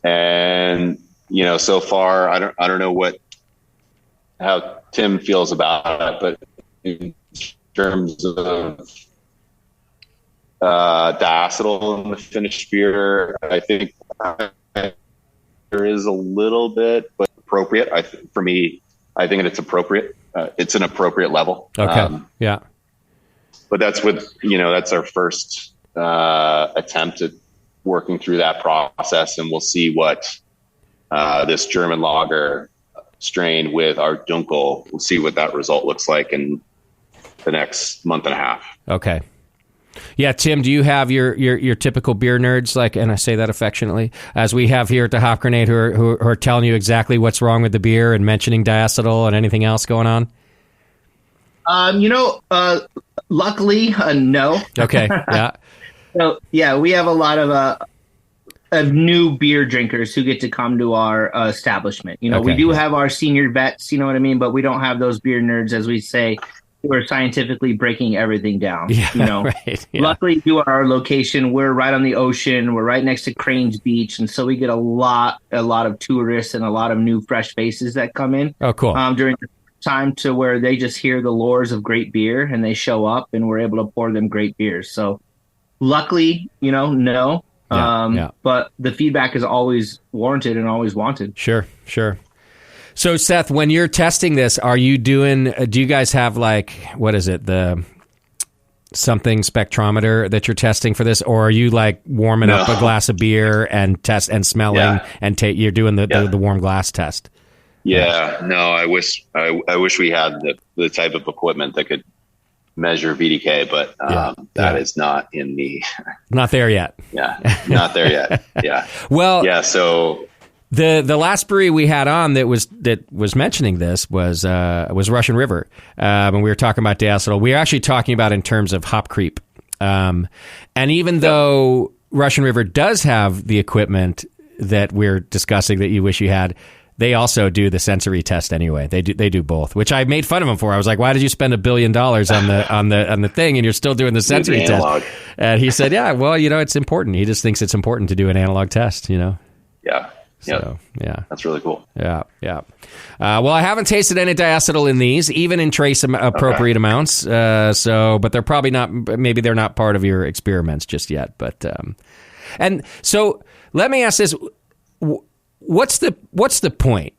And so far, I don't know how Tim feels about it, but in terms of diacetyl in the finished beer, I think there is a little bit, but appropriate. For me, I think it's appropriate. It's an appropriate level. Okay. Yeah. But that's that's our first attempt at working through that process, and we'll see what this German lager strain with our Dunkel. We'll see what that result looks like in the next month and a half. Okay. Yeah, Tim, do you have your typical beer nerds, and I say that affectionately, as we have here at the Hop Grenade, who are telling you exactly what's wrong with the beer and mentioning diacetyl and anything else going on? Luckily, no. Okay. Yeah. So yeah, we have a lot of new beer drinkers who get to come to our establishment. We do have our senior vets, you know what I mean, but we don't have those beer nerds, as we say, who are scientifically breaking everything down. Yeah, right. Yeah. Luckily, due to our location, we're right on the ocean. We're right next to Cranes Beach, and so we get a lot of tourists and a lot of new, fresh faces that come in. Oh, cool. During the time to where they just hear the lures of great beer and they show up, and we're able to pour them great beers. So, luckily, no. But the feedback is always warranted and always wanted. Sure. So, Seth, when you're testing this, do you guys have what is it, the something spectrometer that you're testing for this, or are you warming up a glass of beer and test and smelling and you're doing the warm glass test? Yeah, no, I wish we had the type of equipment that could measure VDK, but that is not in the not there yet. Yeah, not there yet. Yeah. Well, yeah. So the last brewery we had on that was mentioning this was Russian River, and we were talking about diacetyl. We were actually talking about in terms of hop creep, and even though Russian River does have the equipment that we're discussing that you wish you had, they also do the sensory test anyway. They do both, which I made fun of him for. I was like, "Why did you spend $1 billion on the thing, and you're still doing the sensory test?" And he said, "Yeah, well, it's important. He just thinks it's important to do an analog test, Yeah. So, yeah. That's really cool. Yeah. Well, I haven't tasted any diacetyl in these, even in trace appropriate amounts. But they're probably not. Maybe they're not part of your experiments just yet. But and so let me ask this. What's the point?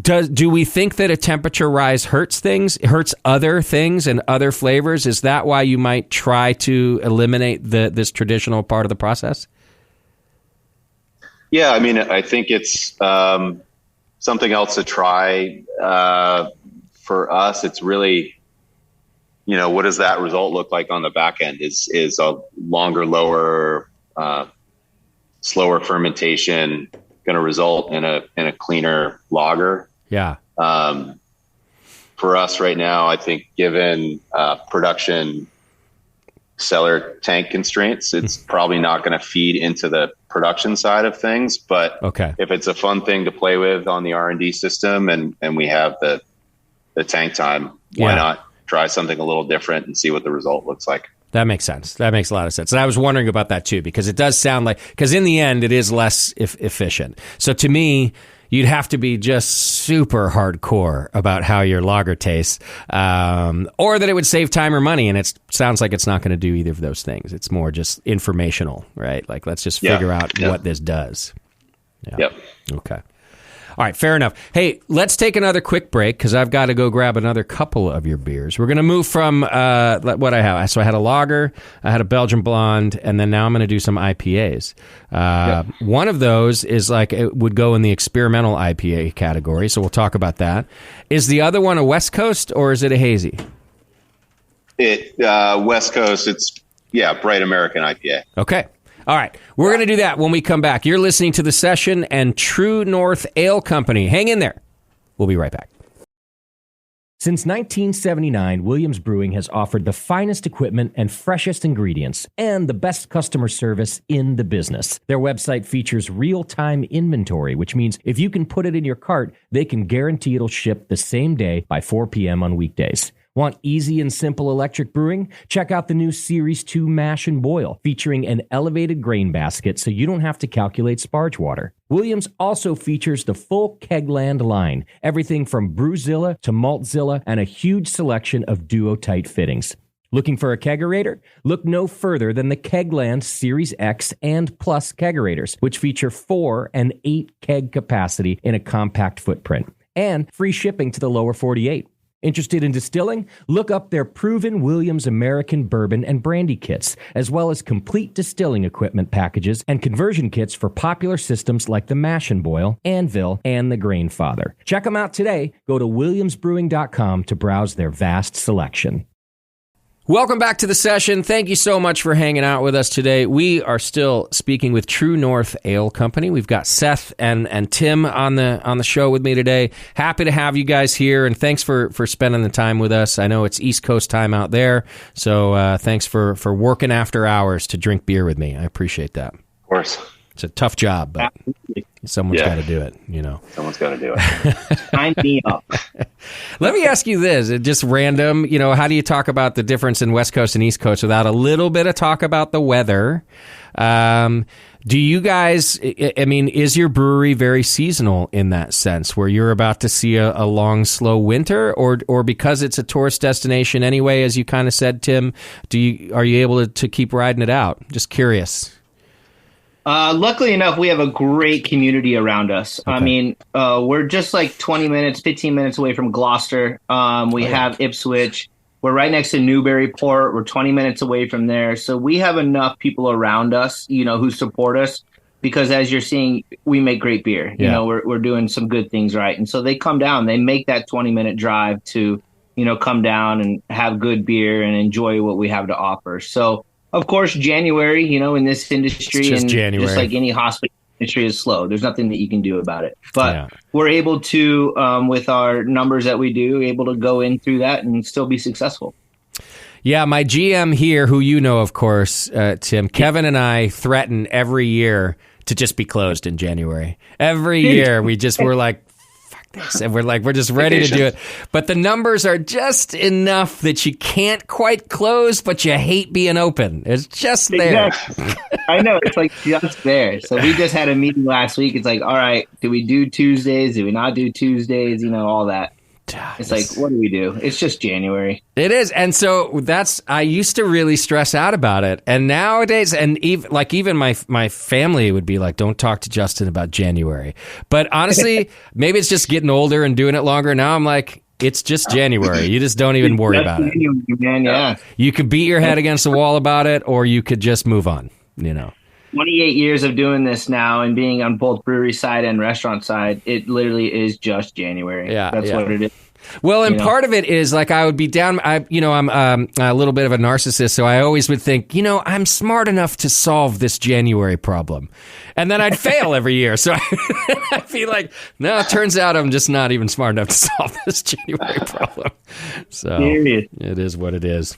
Do we think that a temperature rise hurts other things and other flavors? Is that why you might try to eliminate this traditional part of the process? Yeah, I mean, I think it's something else to try. For us, it's really, what does that result look like on the back end? Is a longer, lower, slower fermentation going to result in a cleaner lager? Yeah. For us right now, I think given production cellar tank constraints, it's probably not going to feed into the production side of things. But if it's a fun thing to play with on the R&D system and we have the tank time, why not try something a little different and see what the result looks like? That makes sense. That makes a lot of sense. And I was wondering about that too, because it does sound like, because in the end, it is less efficient. So to me, you'd have to be just super hardcore about how your lager tastes, or that it would save time or money. And it sounds like it's not going to do either of those things. It's more just informational, right? Like, let's just figure out what this does. Yeah. Yep. Okay. All right, fair enough. Hey, let's take another quick break because I've got to go grab another couple of your beers. We're going to move from what I have. So I had a lager, I had a Belgian blonde, and then now I'm going to do some IPAs. One of those is like it would go in the experimental IPA category, so we'll talk about that. Is the other one a West Coast or is it a hazy? West Coast, it's, bright American IPA. Okay. All right, we're going to do that when we come back. You're listening to The Session and True North Ale Company. Hang in there. We'll be right back. Since 1979, Williams Brewing has offered the finest equipment and freshest ingredients and the best customer service in the business. Their website features real-time inventory, which means if you can put it in your cart, they can guarantee it'll ship the same day by 4 p.m. on weekdays. Want easy and simple electric brewing? Check out the new Series 2 Mash and Boil, featuring an elevated grain basket so you don't have to calculate sparge water. Williams also features the full Kegland line, everything from Brewzilla to Maltzilla, and a huge selection of Duo-Tight fittings. Looking for a kegerator? Look no further than the Kegland Series X and Plus kegerators, which feature 4 and 8 keg capacity in a compact footprint, and free shipping to the lower 48. Interested in distilling? Look up their proven Williams American Bourbon and Brandy kits, as well as complete distilling equipment packages and conversion kits for popular systems like the Mash and Boil, Anvil, and the Grainfather. Check them out today. Go to williamsbrewing.com to browse their vast selection. Welcome back to The Session. Thank you so much for hanging out with us today. We are still speaking with True North Ale Company. We've got Seth and Tim on the show with me today. Happy to have you guys here, and thanks for spending the time with us. I know it's East Coast time out there, so thanks for working after hours to drink beer with me. I appreciate that. Of course. It's a tough job, but someone's got to do it, Someone's got to do it. Sign me up. Let me ask you this, just random, how do you talk about the difference in West Coast and East Coast without a little bit of talk about the weather? Do you guys, is your brewery very seasonal in that sense, where you're about to see a long, slow winter, or because it's a tourist destination anyway, as you kind of said, Tim, are you able to keep riding it out? Just curious. Luckily enough, we have a great community around us. Okay. We're just like 15 minutes away from Gloucester. We have Ipswich. We're right next to Newburyport. We're 20 minutes away from there. So we have enough people around us, who support us, because as you're seeing, we make great beer. We're doing some good things right. And so they come down, they make that 20-minute drive to, come down and have good beer and enjoy what we have to offer. So, of course, January, in this industry, just and January. Just like any hospital industry, is slow. There's nothing that you can do about it. But we're able to, with our numbers that we do, able to go in through that and still be successful. Yeah, my GM here, who you know, of course, Tim, Kevin and I threaten every year to just be closed in January. Every year, we're like, this, and we're just ready to do it, but the numbers are just enough that you can't quite close, but you hate being open. It's just there. Exactly. I know, it's like just there. So we just had a meeting last week. It's like, all right, do we do Tuesdays? Do we not do Tuesdays? All that. It's like, what do we do? It's just January. It is. And so I used to really stress out about it. And nowadays, and even my family would be like, don't talk to Justin about January. But honestly, maybe it's just getting older and doing it longer. Now I'm like, it's just January. You just don't even worry about it. Man, yeah. You could beat your head against the wall about it, or you could just move on, 28 years of doing this now and being on both brewery side and restaurant side, it literally is just January. Yeah, that's what it is. Well, and part of it is like I would be down. I'm a little bit of a narcissist, so I always would think, I'm smart enough to solve this January problem. And then I'd fail every year. So I'd be like, no, it turns out I'm just not even smart enough to solve this January problem. So it is what it is.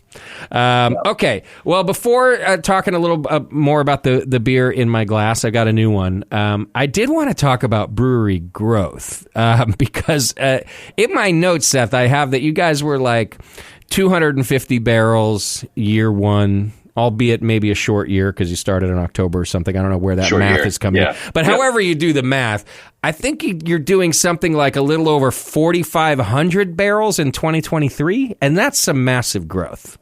Okay. Well, before talking a little more about the beer in my glass, I got a new one. I did want to talk about brewery growth because in my notes, Seth, I have that you guys were like 250 barrels year one, albeit maybe a short year because you started in October or something. I don't know where that math is coming in. But however you do the math, I think you're doing something like a little over 4,500 barrels in 2023, and that's some massive growth.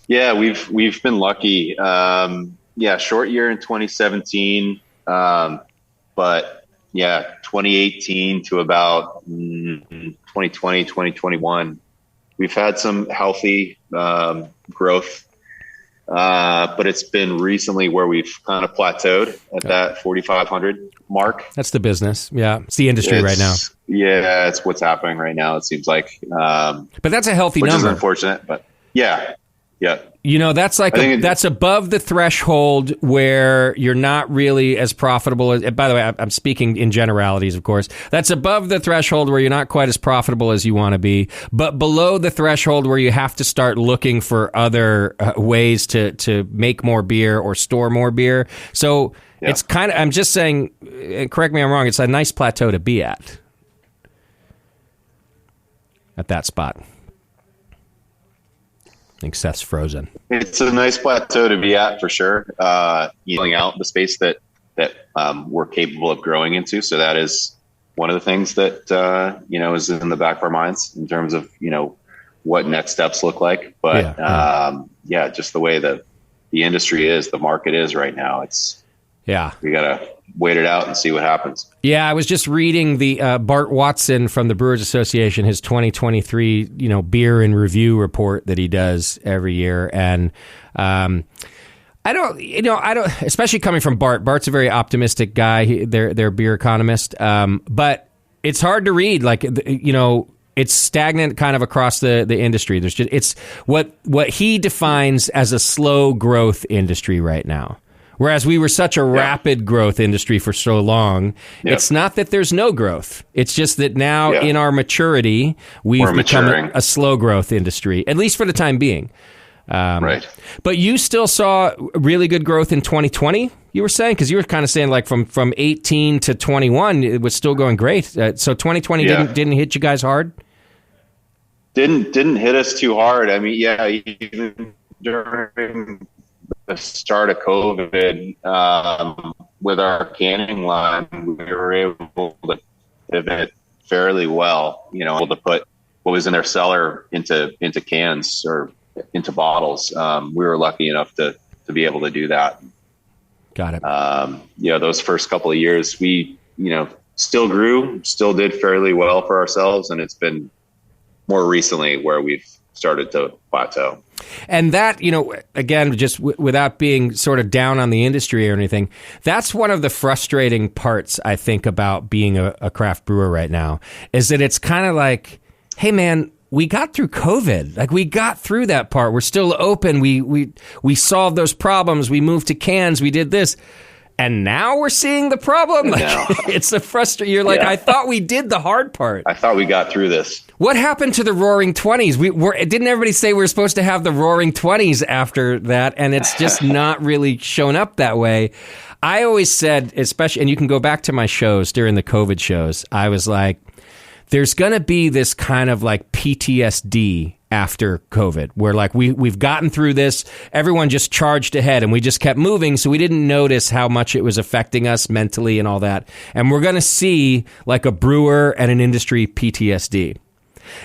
Yeah, we've been lucky. Short year in 2017, but 2018 to about 2020, 2021. We've had some healthy growth, but it's been recently where we've kind of plateaued at that 4,500 mark. That's the business. Yeah, it's the industry right now. Yeah, it's what's happening right now, it seems like. But that's a healthy number. Which is unfortunate, but yeah. You know, that's like that's above the threshold where you're not really as profitable as, by the way, I'm speaking in generalities, of course. That's above the threshold where you're not quite as profitable as you want to be, but below the threshold where you have to start looking for other ways to make more beer or store more beer. So it's kind of, I'm just saying, correct me if I'm wrong, it's a nice plateau to be at that spot. I think Seth's frozen. It's a nice plateau to be at for sure. Filling out the space that we're capable of growing into. So that is one of the things that is in the back of our minds in terms of what next steps look like. But just the way that the industry is, the market is right now. We gotta wait it out and see what happens. Yeah, I was just reading the Bart Watson from the Brewers Association, his 2023 beer and review report that he does every year, and I don't, especially coming from Bart. Bart's a very optimistic guy. They're beer economist, but it's hard to read. Like it's stagnant kind of across the industry. There's just it's what he defines as a slow growth industry right now. Whereas we were such a rapid growth industry for so long, it's not that there's no growth. It's just that now in our maturity, we've become a slow growth industry, at least for the time being. Right. But you still saw really good growth in 2020, you were saying? Because you were kind of saying like from 18 to 21, it was still going great. So 2020 didn't hit you guys hard? Didn't hit us too hard. I mean, even during the start of COVID, with our canning line, we were able to pivot fairly well, able to put what was in their cellar into cans or into bottles. We were lucky enough to be able to do that. Got it. Those first couple of years, we, still grew, still did fairly well for ourselves. And it's been more recently where we've started to plateau. And that, again, just without being sort of down on the industry or anything, that's one of the frustrating parts, I think, about being a craft brewer right now, is that it's kind of like, hey, man, we got through COVID. Like, we got through that part. We're still open. We solved those problems. We moved to cans. We did this. And now we're seeing the problem. Like, it's a frustrating. You're like, I thought we did the hard part. I thought we got through this. What happened to the Roaring 20s? Didn't everybody say we were supposed to have the Roaring 20s after that? And it's just not really shown up that way. I always said, especially, and you can go back to my shows during the COVID shows, I was like, there's going to be this kind of like PTSD after COVID, where like we've gotten through this, everyone just charged ahead and we just kept moving, so we didn't notice how much it was affecting us mentally and all that. And we're going to see like a brewer and an industry PTSD.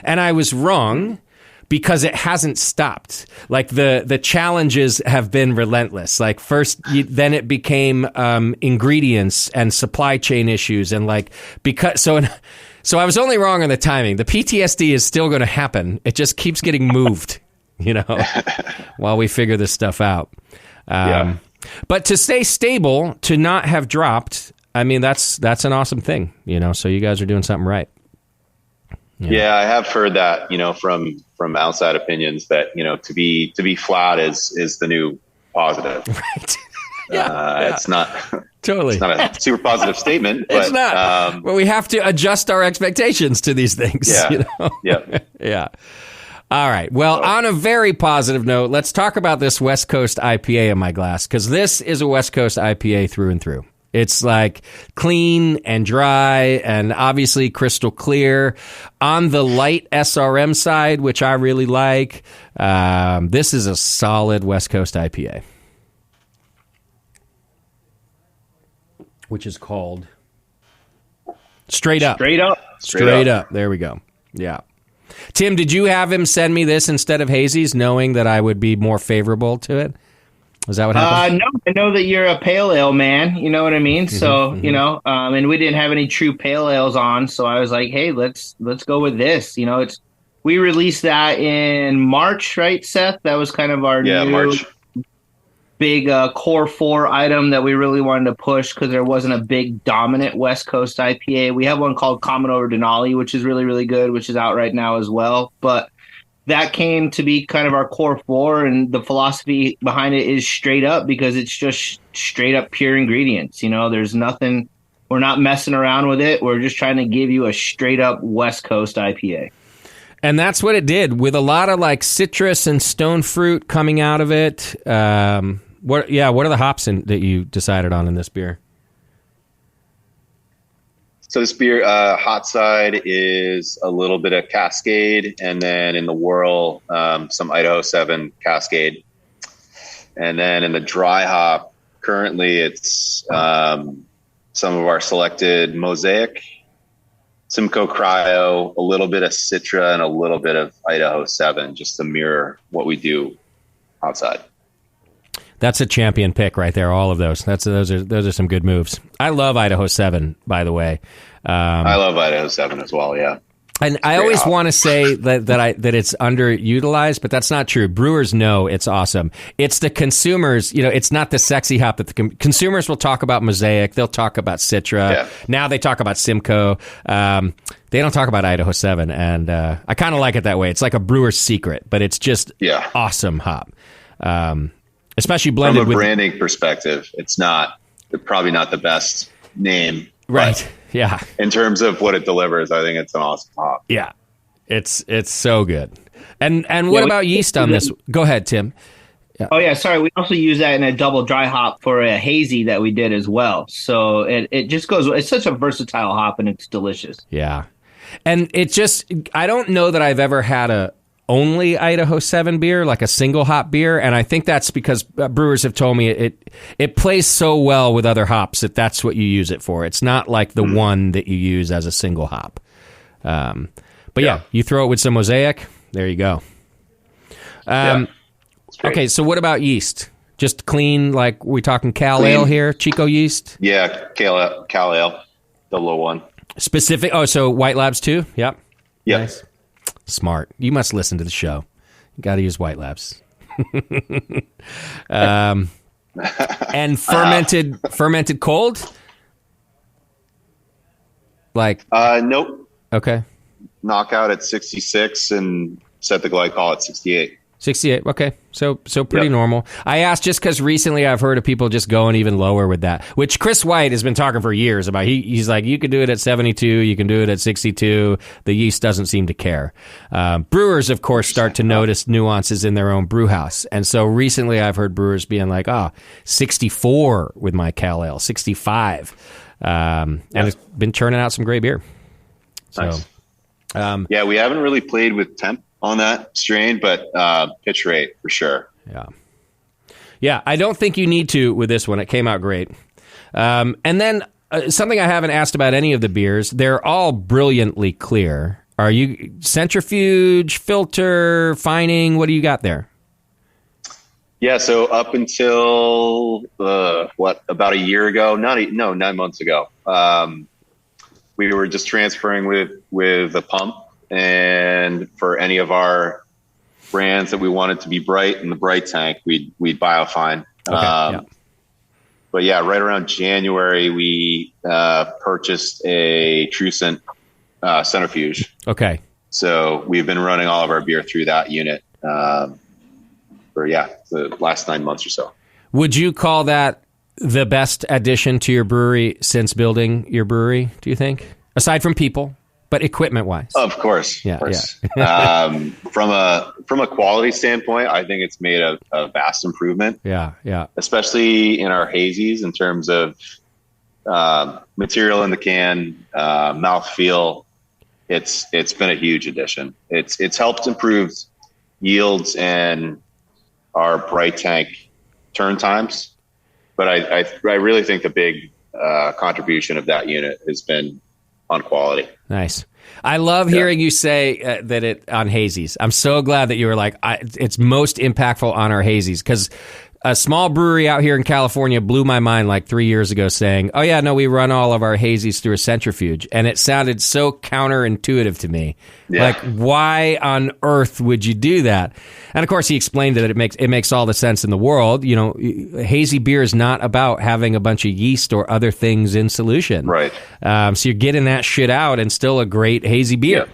And I was wrong, because it hasn't stopped. Like the challenges have been relentless. Like first, then it became ingredients and supply chain issues, and like So I was only wrong on the timing. The PTSD is still going to happen. It just keeps getting moved, while we figure this stuff out. But to stay stable, to not have dropped, I mean, that's an awesome thing, so you guys are doing something right. Yeah, I have heard that, from outside opinions that, to be flat is the new positive. Right. It's not totally. It's not a super positive statement. But, it's not. But we have to adjust our expectations to these things. Yeah. You know? Yeah. Yeah. All right. Well, on a very positive note, let's talk about this West Coast IPA in my glass, because this is a West Coast IPA through and through. It's like clean and dry and obviously crystal clear. On the light SRM side, which I really like, this is a solid West Coast IPA, which is called Straight Up. Straight Up. Straight Up. There we go. Yeah. Tim, did you have him send me this instead of Hazy's, knowing that I would be more favorable to it? Is that what happened? No, I know that you're a pale ale man. You know what I mean? So, you know, and we didn't have any true pale ales on. So I was like, hey, let's go with this. You know, we released that in March, right, Seth? That was kind of our new March. Big core 4 item that we really wanted to push because there wasn't a big dominant West Coast IPA. We have one called Commodore Denali, which is really, really good, which is out right now as well. But that came to be kind of our core 4, and the philosophy behind it is straight up because it's just straight up pure ingredients. You know, there's nothing, we're not messing around with it. We're just trying to give you a straight up West Coast IPA. And that's what it did, with a lot of like citrus and stone fruit coming out of it. What are the hops that you decided on in this beer? So this beer, hot side is a little bit of Cascade, and then in the whirl, some Idaho 7 Cascade. And then in the dry hop, currently it's some of our selected Mosaic, Simcoe Cryo, a little bit of Citra, and a little bit of Idaho 7, just to mirror what we do outside. That's a champion pick right there. All of those. Those are some good moves. I love Idaho 7, by the way. I love Idaho 7 as well. Yeah. And I always want to say that it's underutilized, but that's not true. Brewers know it's awesome. It's the consumers, you know, it's not the sexy hop that the consumers will talk about Mosaic. They'll talk about Citra. Yeah. Now they talk about Simcoe. They don't talk about Idaho 7. And I kind of like it that way. It's like a brewer's secret, but it's just awesome hop. Especially blended from a with branding perspective. It's probably not the best name. Right. Yeah. In terms of what it delivers, I think it's an awesome hop. Yeah. It's so good. And what about yeast on this? Go ahead, Tim. Yeah. Oh yeah, sorry. We also use that in a double dry hop for a hazy that we did as well. So it just goes. It's such a versatile hop, and it's delicious. Yeah, and it just. I don't know that I've ever had a only Idaho 7 beer, like a single hop beer, and I think that's because brewers have told me it plays so well with other hops that's what you use it for. It's not like the one that you use as a single hop. But yeah, you throw it with some Mosaic, there you go. Okay, so what about yeast? Just clean, like we talking Cal Ale here, Chico yeast? Yeah, Cal Ale, the low one. Specific. Oh, so White Labs too? Yep. Yeah. Nice. Smart. You must listen to the show. You got to use White Labs. And fermented cold? Like nope. Okay. Knockout at 66 and set the glycol at 68. 68. Okay. So pretty normal. I asked just because recently I've heard of people just going even lower with that, which Chris White has been talking for years about. He's like, you can do it at 72, you can do it at 62. The yeast doesn't seem to care. Brewers, of course, start to notice nuances in their own brew house. And so recently I've heard brewers being like, 64 with my Cal Ale, 65. And it's been churning out some great beer. So, nice. We haven't really played with temp on that strain, but pitch rate for sure. Yeah. I don't think you need to with this one. It came out great. And then something I haven't asked about any of the beers. They're all brilliantly clear. Are you centrifuge, filter, fining? What do you got there? Yeah. So up until about a year ago? 9 months ago. We were just transferring with a pump. And for any of our brands that we wanted to be bright in the bright tank, we'd biofine. Okay, But yeah, right around January, we purchased a Trucent centrifuge. Okay. So we've been running all of our beer through that unit for the last 9 months or so. Would you call that the best addition to your brewery since building your brewery, do you think? Aside from people, but equipment-wise. Of course. Yeah, of course. From a quality standpoint, I think it's made a vast improvement. Yeah, yeah. Especially in our hazies in terms of material in the can, mouthfeel. It's been a huge addition. It's helped improve yields and our bright tank turn times. But I really think the big contribution of that unit has been on quality. Nice. I love hearing you say that it on hazies. I'm so glad that you were like, it's most impactful on our hazies, because a small brewery out here in California blew my mind like 3 years ago saying, oh yeah, no, we run all of our hazies through a centrifuge. And it sounded so counterintuitive to me. Yeah. Like, why on earth would you do that? And of course he explained that it makes all the sense in the world. You know, hazy beer is not about having a bunch of yeast or other things in solution. Right. So you're getting that shit out and still a great hazy beer. Yeah.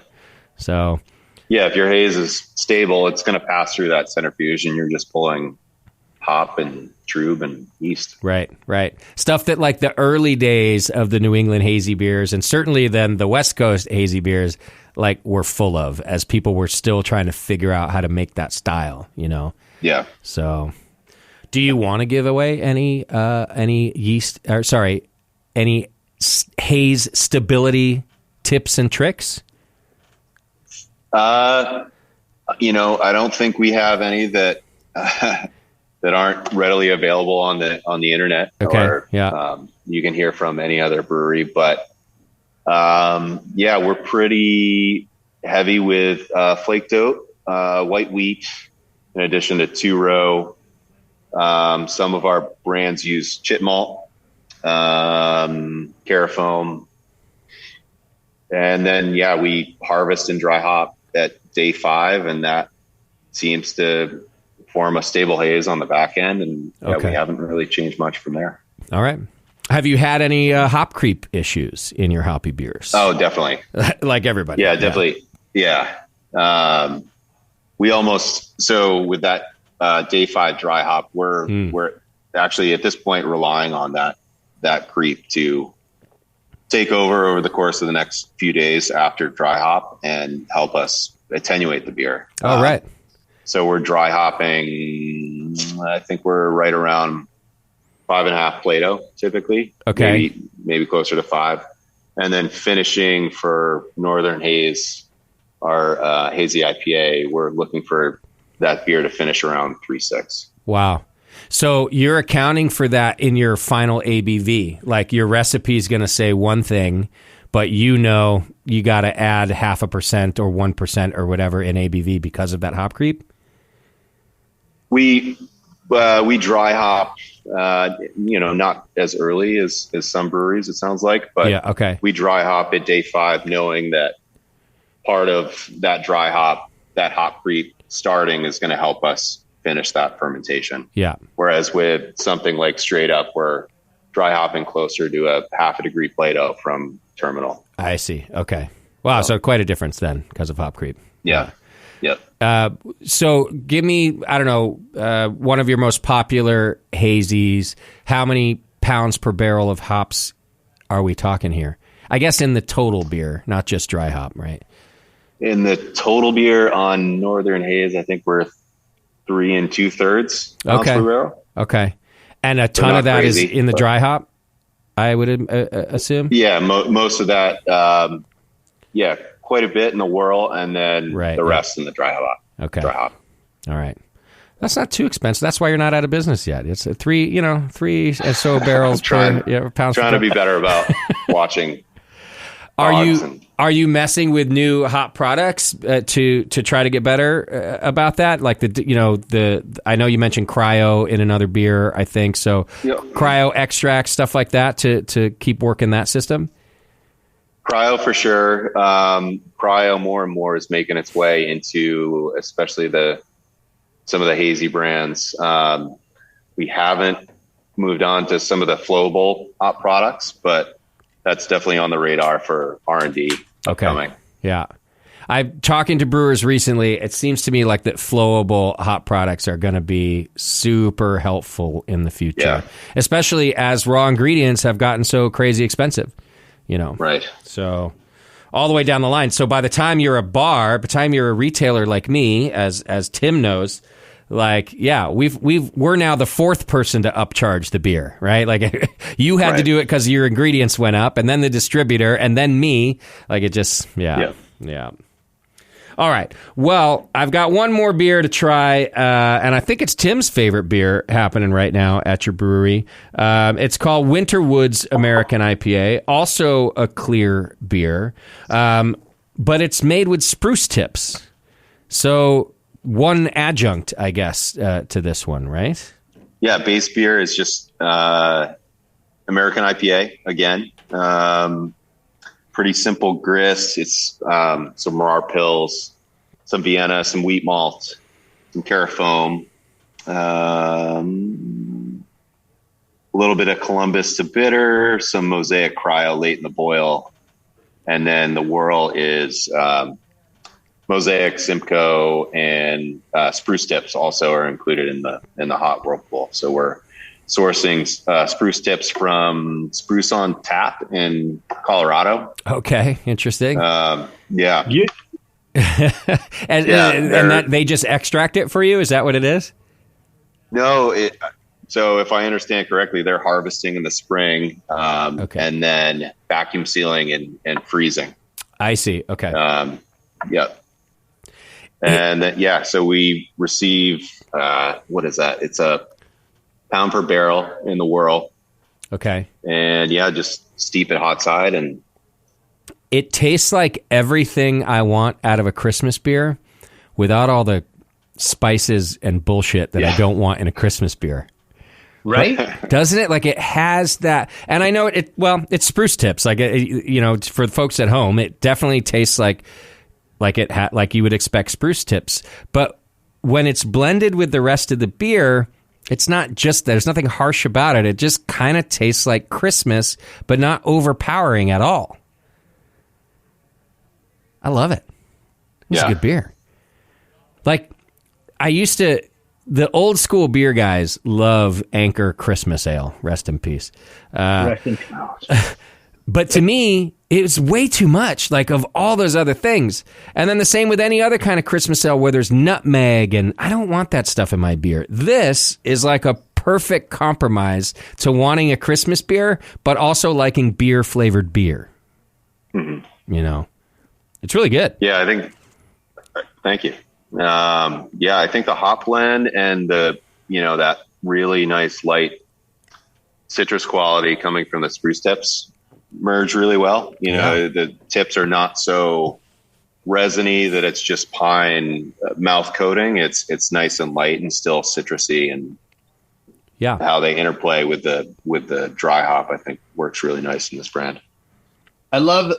So. Yeah, if your haze is stable, it's going to pass through that centrifuge and you're just pulling hop and trub and yeast. Right. Stuff that like the early days of the New England hazy beers, and certainly then the West Coast hazy beers, like were full of, as people were still trying to figure out how to make that style, you know? Yeah. So do you want to give away any yeast, or sorry, any haze stability tips and tricks? You know, I don't think we have any that that aren't readily available on the internet. Okay. Or you can hear from any other brewery. But yeah, we're pretty heavy with flaked oat, white wheat, in addition to 2-row. Some of our brands use chit malt, Carafoam. And then, yeah, we harvest and dry hop at day 5, and that seems to form a stable haze on the back end, and we haven't really changed much from there. All right. Have you had any hop creep issues in your hoppy beers? Oh, definitely. Like everybody. Yeah, definitely. Yeah. We almost, so with that day 5 dry hop, we're actually at this point relying on that creep to take over the course of the next few days after dry hop and help us attenuate the beer. Oh, right. So we're dry hopping, I think we're right around 5.5 Plato typically. Okay. Maybe closer to 5. And then finishing for Northern Haze, our hazy IPA, we're looking for that beer to finish around 3.6. Wow. So you're accounting for that in your final ABV. Like your recipe is going to say one thing, but you know you got to add 0.5% or 1% or whatever in ABV because of that hop creep? We dry hop, not as early as some breweries, it sounds like, but we dry hop at day 5, knowing that part of that dry hop, that hop creep starting is going to help us finish that fermentation. Yeah. Whereas with something like Straight Up, we're dry hopping closer to a 0.5 degree Plato from terminal. I see. Okay. Wow. So quite a difference then because of hop creep. Yeah. Yep. So give me, I don't know, one of your most popular hazies. How many pounds per barrel of hops are we talking here? I guess in the total beer, not just dry hop, right? In the total beer on Northern Haze, I think we're 3 2/3 pounds per barrel. Okay. And a ton of that crazy, is in the dry hop, I would assume? Yeah, most of that, quite a bit in the whirl, and then the rest in the dry hop. Okay. Dry hop. All right. That's not too expensive. That's why you're not out of business yet. It's 3 or so barrels pounds. Trying to be better about watching. Are you messing with new hop products to try to get better about that? Like I know you mentioned cryo in another beer, I think. So cryo extract, stuff like that to keep working that system. Cryo for sure. Cryo more and more is making its way into, especially some of the hazy brands. We haven't moved on to some of the flowable hop products, but that's definitely on the radar for R&D. Okay. Coming. Yeah. I'm talking to brewers recently. It seems to me like that flowable hop products are going to be super helpful in the future, especially as raw ingredients have gotten so crazy expensive, Right. So all the way down the line. So by the time you're a bar, by the time you're a retailer like me, as Tim knows, like, we're now the fourth person to upcharge the beer, right? Like you had to do it because your ingredients went up, and then the distributor, and then me. Like it just, yeah. All right. Well, I've got one more beer to try, and I think it's Tim's favorite beer happening right now at your brewery. It's called Winterwoods American IPA, also a clear beer, but it's made with spruce tips. So one adjunct, I guess, to this one, right? Yeah, base beer is just American IPA again. Pretty simple grist. It's some raw pills, some Vienna, some wheat malt, some carafoam, a little bit of Columbus to bitter, some Mosaic cryo late in the boil, and then the whirl is Mosaic, Simcoe, and spruce tips also are included in the hot whirlpool. So we're sourcing spruce tips from Spruce on Tap in Colorado. Okay, interesting. Yeah. and that they just extract it for you? Is that what it is? No. So if I understand correctly, they're harvesting in the spring, and then vacuum sealing and freezing. I see. Okay. And then, so we receive, what is that? It's a pound per barrel in the whirl. Okay. And just steep it hot side, and it tastes like everything I want out of a Christmas beer without all the spices and bullshit that I don't want in a Christmas beer. Right? Doesn't it? Like it has that. And I know it's spruce tips. Like, for folks at home, it definitely tastes like you would expect spruce tips. But when it's blended with the rest of the beer, it's not just, there's nothing harsh about it. It just kind of tastes like Christmas, but not overpowering at all. I love it. It's a good beer. Like, the old school beer guys love Anchor Christmas Ale. Rest in peace. But to me, it's way too much, like, of all those other things. And then the same with any other kind of Christmas ale where there's nutmeg, and I don't want that stuff in my beer. This is like a perfect compromise to wanting a Christmas beer, but also liking beer-flavored beer. Mm-hmm. It's really good. Yeah, thank you. I think the hop blend and that really nice light citrus quality coming from the spruce tips merge really well. The tips are not so resiny that it's just pine mouth coating. It's nice and light and still citrusy, and how they interplay with the dry hop, I think, works really nice in this brand. I love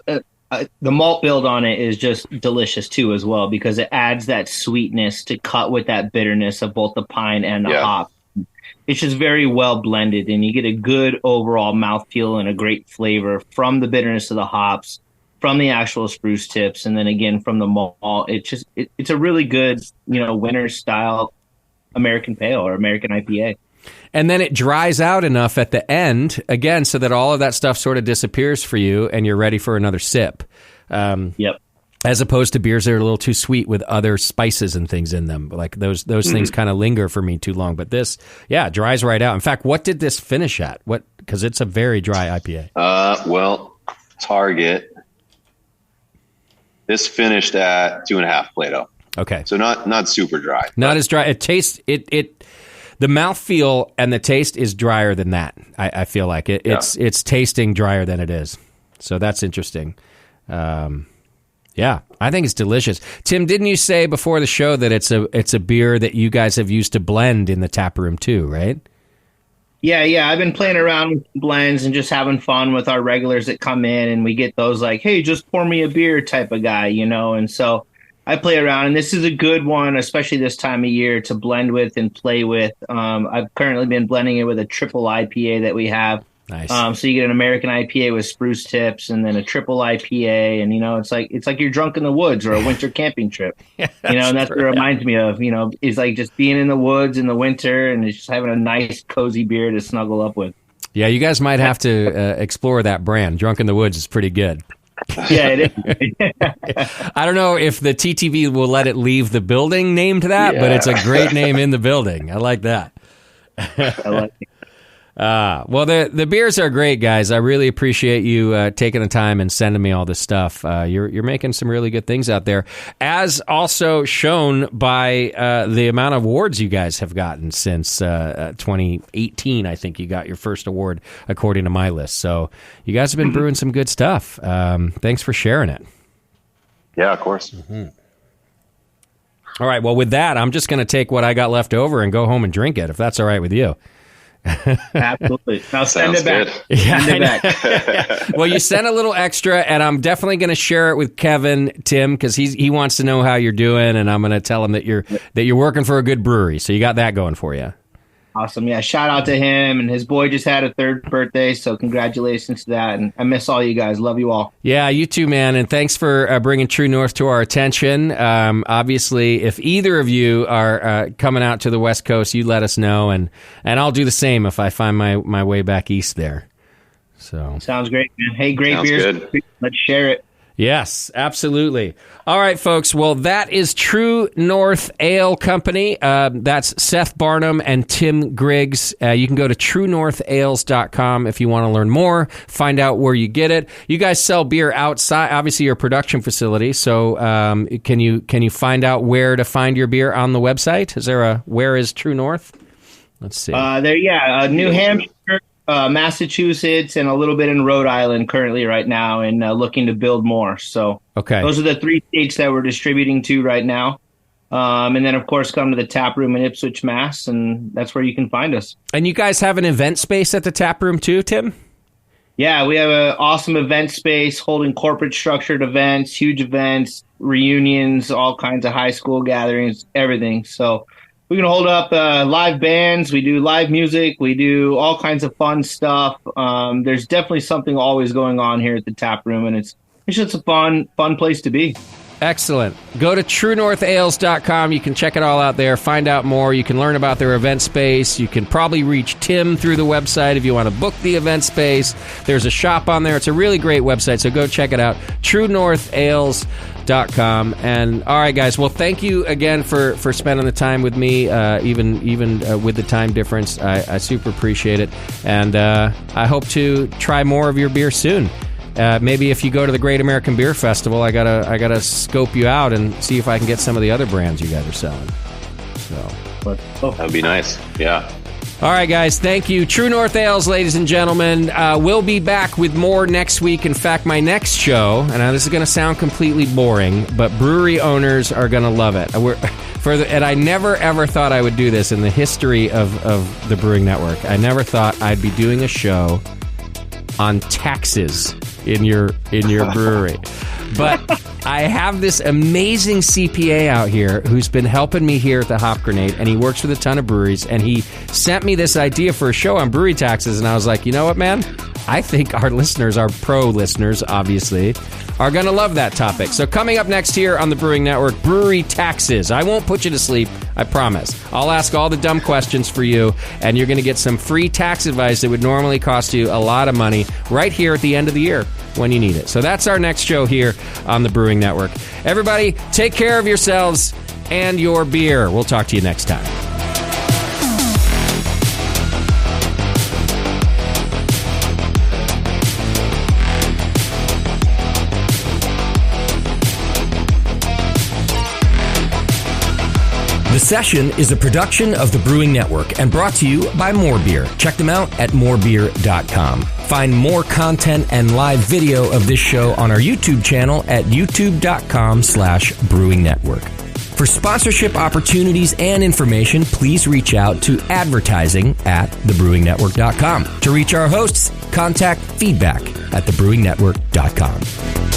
the malt build on it is just delicious too, as well, because it adds that sweetness to cut with that bitterness of both the pine and the hop. It's just very well blended, and you get a good overall mouthfeel and a great flavor from the bitterness of the hops, from the actual spruce tips, and then again from the malt. It's a really good, winter style American pale or American IPA. And then it dries out enough at the end, again, so that all of that stuff sort of disappears for you and you're ready for another sip. As opposed to beers that are a little too sweet with other spices and things in them. Like those things kind of linger for me too long. But this, dries right out. In fact, what did this finish at? Because it's a very dry IPA. Target. This finished at 2.5 Plato. Okay. So not super dry. Not as dry. It tastes the mouthfeel and the taste is drier than that. I feel like it's tasting drier than it is. So that's interesting. I think it's delicious. Tim, didn't you say before the show that it's a beer that you guys have used to blend in the tap room too, right? Yeah. I've been playing around with blends and just having fun with our regulars that come in, and we get those like, hey, just pour me a beer type of guy, and so I play around, and this is a good one, especially this time of year, to blend with and play with. I've currently been blending it with a triple IPA that we have. Nice. So you get an American IPA with spruce tips, and then a triple IPA, and it's like you're drunk in the woods or a winter camping trip. And that's what it reminds me of. Is like just being in the woods in the winter and just having a nice cozy beer to snuggle up with. Yeah, you guys might have to explore that brand. Drunk in the Woods is pretty good. Yeah, it is. I don't know if the TTV will let it leave the building named that, but it's a great name in the building. I like that. I like it. Well, the beers are great, guys. I really appreciate you taking the time and sending me all this stuff. You're making some really good things out there, as also shown by the amount of awards you guys have gotten since 2018. I think you got your first award, according to my list. So you guys have been brewing some good stuff. Thanks for sharing it. Yeah, of course. Mm-hmm. All right. Well, with that, I'm just going to take what I got left over and go home and drink it, if that's all right with you. Absolutely. Now send it back. Yeah, send it back. Well, you sent a little extra, and I'm definitely going to share it with Kevin, Tim, because he wants to know how you're doing, and I'm going to tell him that you're working for a good brewery. So you got that going for you. Awesome. Yeah. Shout out to him, and his boy just had a 3rd birthday. So congratulations to that. And I miss all you guys. Love you all. Yeah, you too, man. And thanks for bringing True North to our attention. Obviously, if either of you are coming out to the West Coast, you let us know, and I'll do the same if I find my way back east there. So sounds great, man. Hey, great beers. Good. Let's share it. Yes, absolutely. All right, folks. Well, that is True North Ale Company. That's Seth Barnum and Tim Griggs. You can go to truenorthales.com if you want to learn more, find out where you get it. You guys sell beer outside, obviously your production facility. So can you find out where to find your beer on the website? Is there where is True North? Let's see. New Hampshire, Massachusetts, and a little bit in Rhode Island currently right now, and looking to build more. So those are the 3 states that we're distributing to right now. And then, of course, come to the tap room in Ipswich, Mass., and that's where you can find us. And you guys have an event space at the tap room too, Tim? Yeah, we have an awesome event space holding corporate structured events, huge events, reunions, all kinds of high school gatherings, everything. So we can hold up live bands. We do live music. We do all kinds of fun stuff. There's definitely something always going on here at the tap room, and it's just a fun place to be. Excellent. Go to truenorthales.com. You can check it all out there, find out more. You can learn about their event space. You can probably reach Tim through the website if you want to book the event space. There's a shop on there. It's a really great website, so go check it out. truenorthales.com. And all right, guys, well, thank you again for spending the time with me, even with the time difference. I super appreciate it. And I hope to try more of your beer soon. Maybe if you go to the Great American Beer Festival, I gotta scope you out and see if I can get some of the other brands you guys are selling. So that'd be nice. Yeah. All right, guys. Thank you. True North Ales, ladies and gentlemen. We'll be back with more next week. In fact, my next show, and this is going to sound completely boring, but brewery owners are going to love it. And I never ever thought I would do this in the history of the Brewing Network. I never thought I'd be doing a show on taxes in your brewery. But I have this amazing CPA out here who's been helping me here at the Hop Grenade, and he works with a ton of breweries, and he sent me this idea for a show on brewery taxes, and I was like, you know what, man? I think our listeners, our pro listeners, obviously, are going to love that topic. So coming up next here on the Brewing Network, brewery taxes. I won't put you to sleep, I promise. I'll ask all the dumb questions for you, and you're going to get some free tax advice that would normally cost you a lot of money right here at the end of the year when you need it. So that's our next show here on the Brewing Network. Everybody, take care of yourselves and your beer. We'll talk to you next time. The Session is a production of the Brewing Network and brought to you by More Beer. Check them out at morebeer.com. Find more content and live video of this show on our YouTube channel at youtube.com/Brewing Network. For sponsorship opportunities and information, please reach out to advertising@thebrewingnetwork.com. To reach our hosts, contact feedback@thebrewingnetwork.com.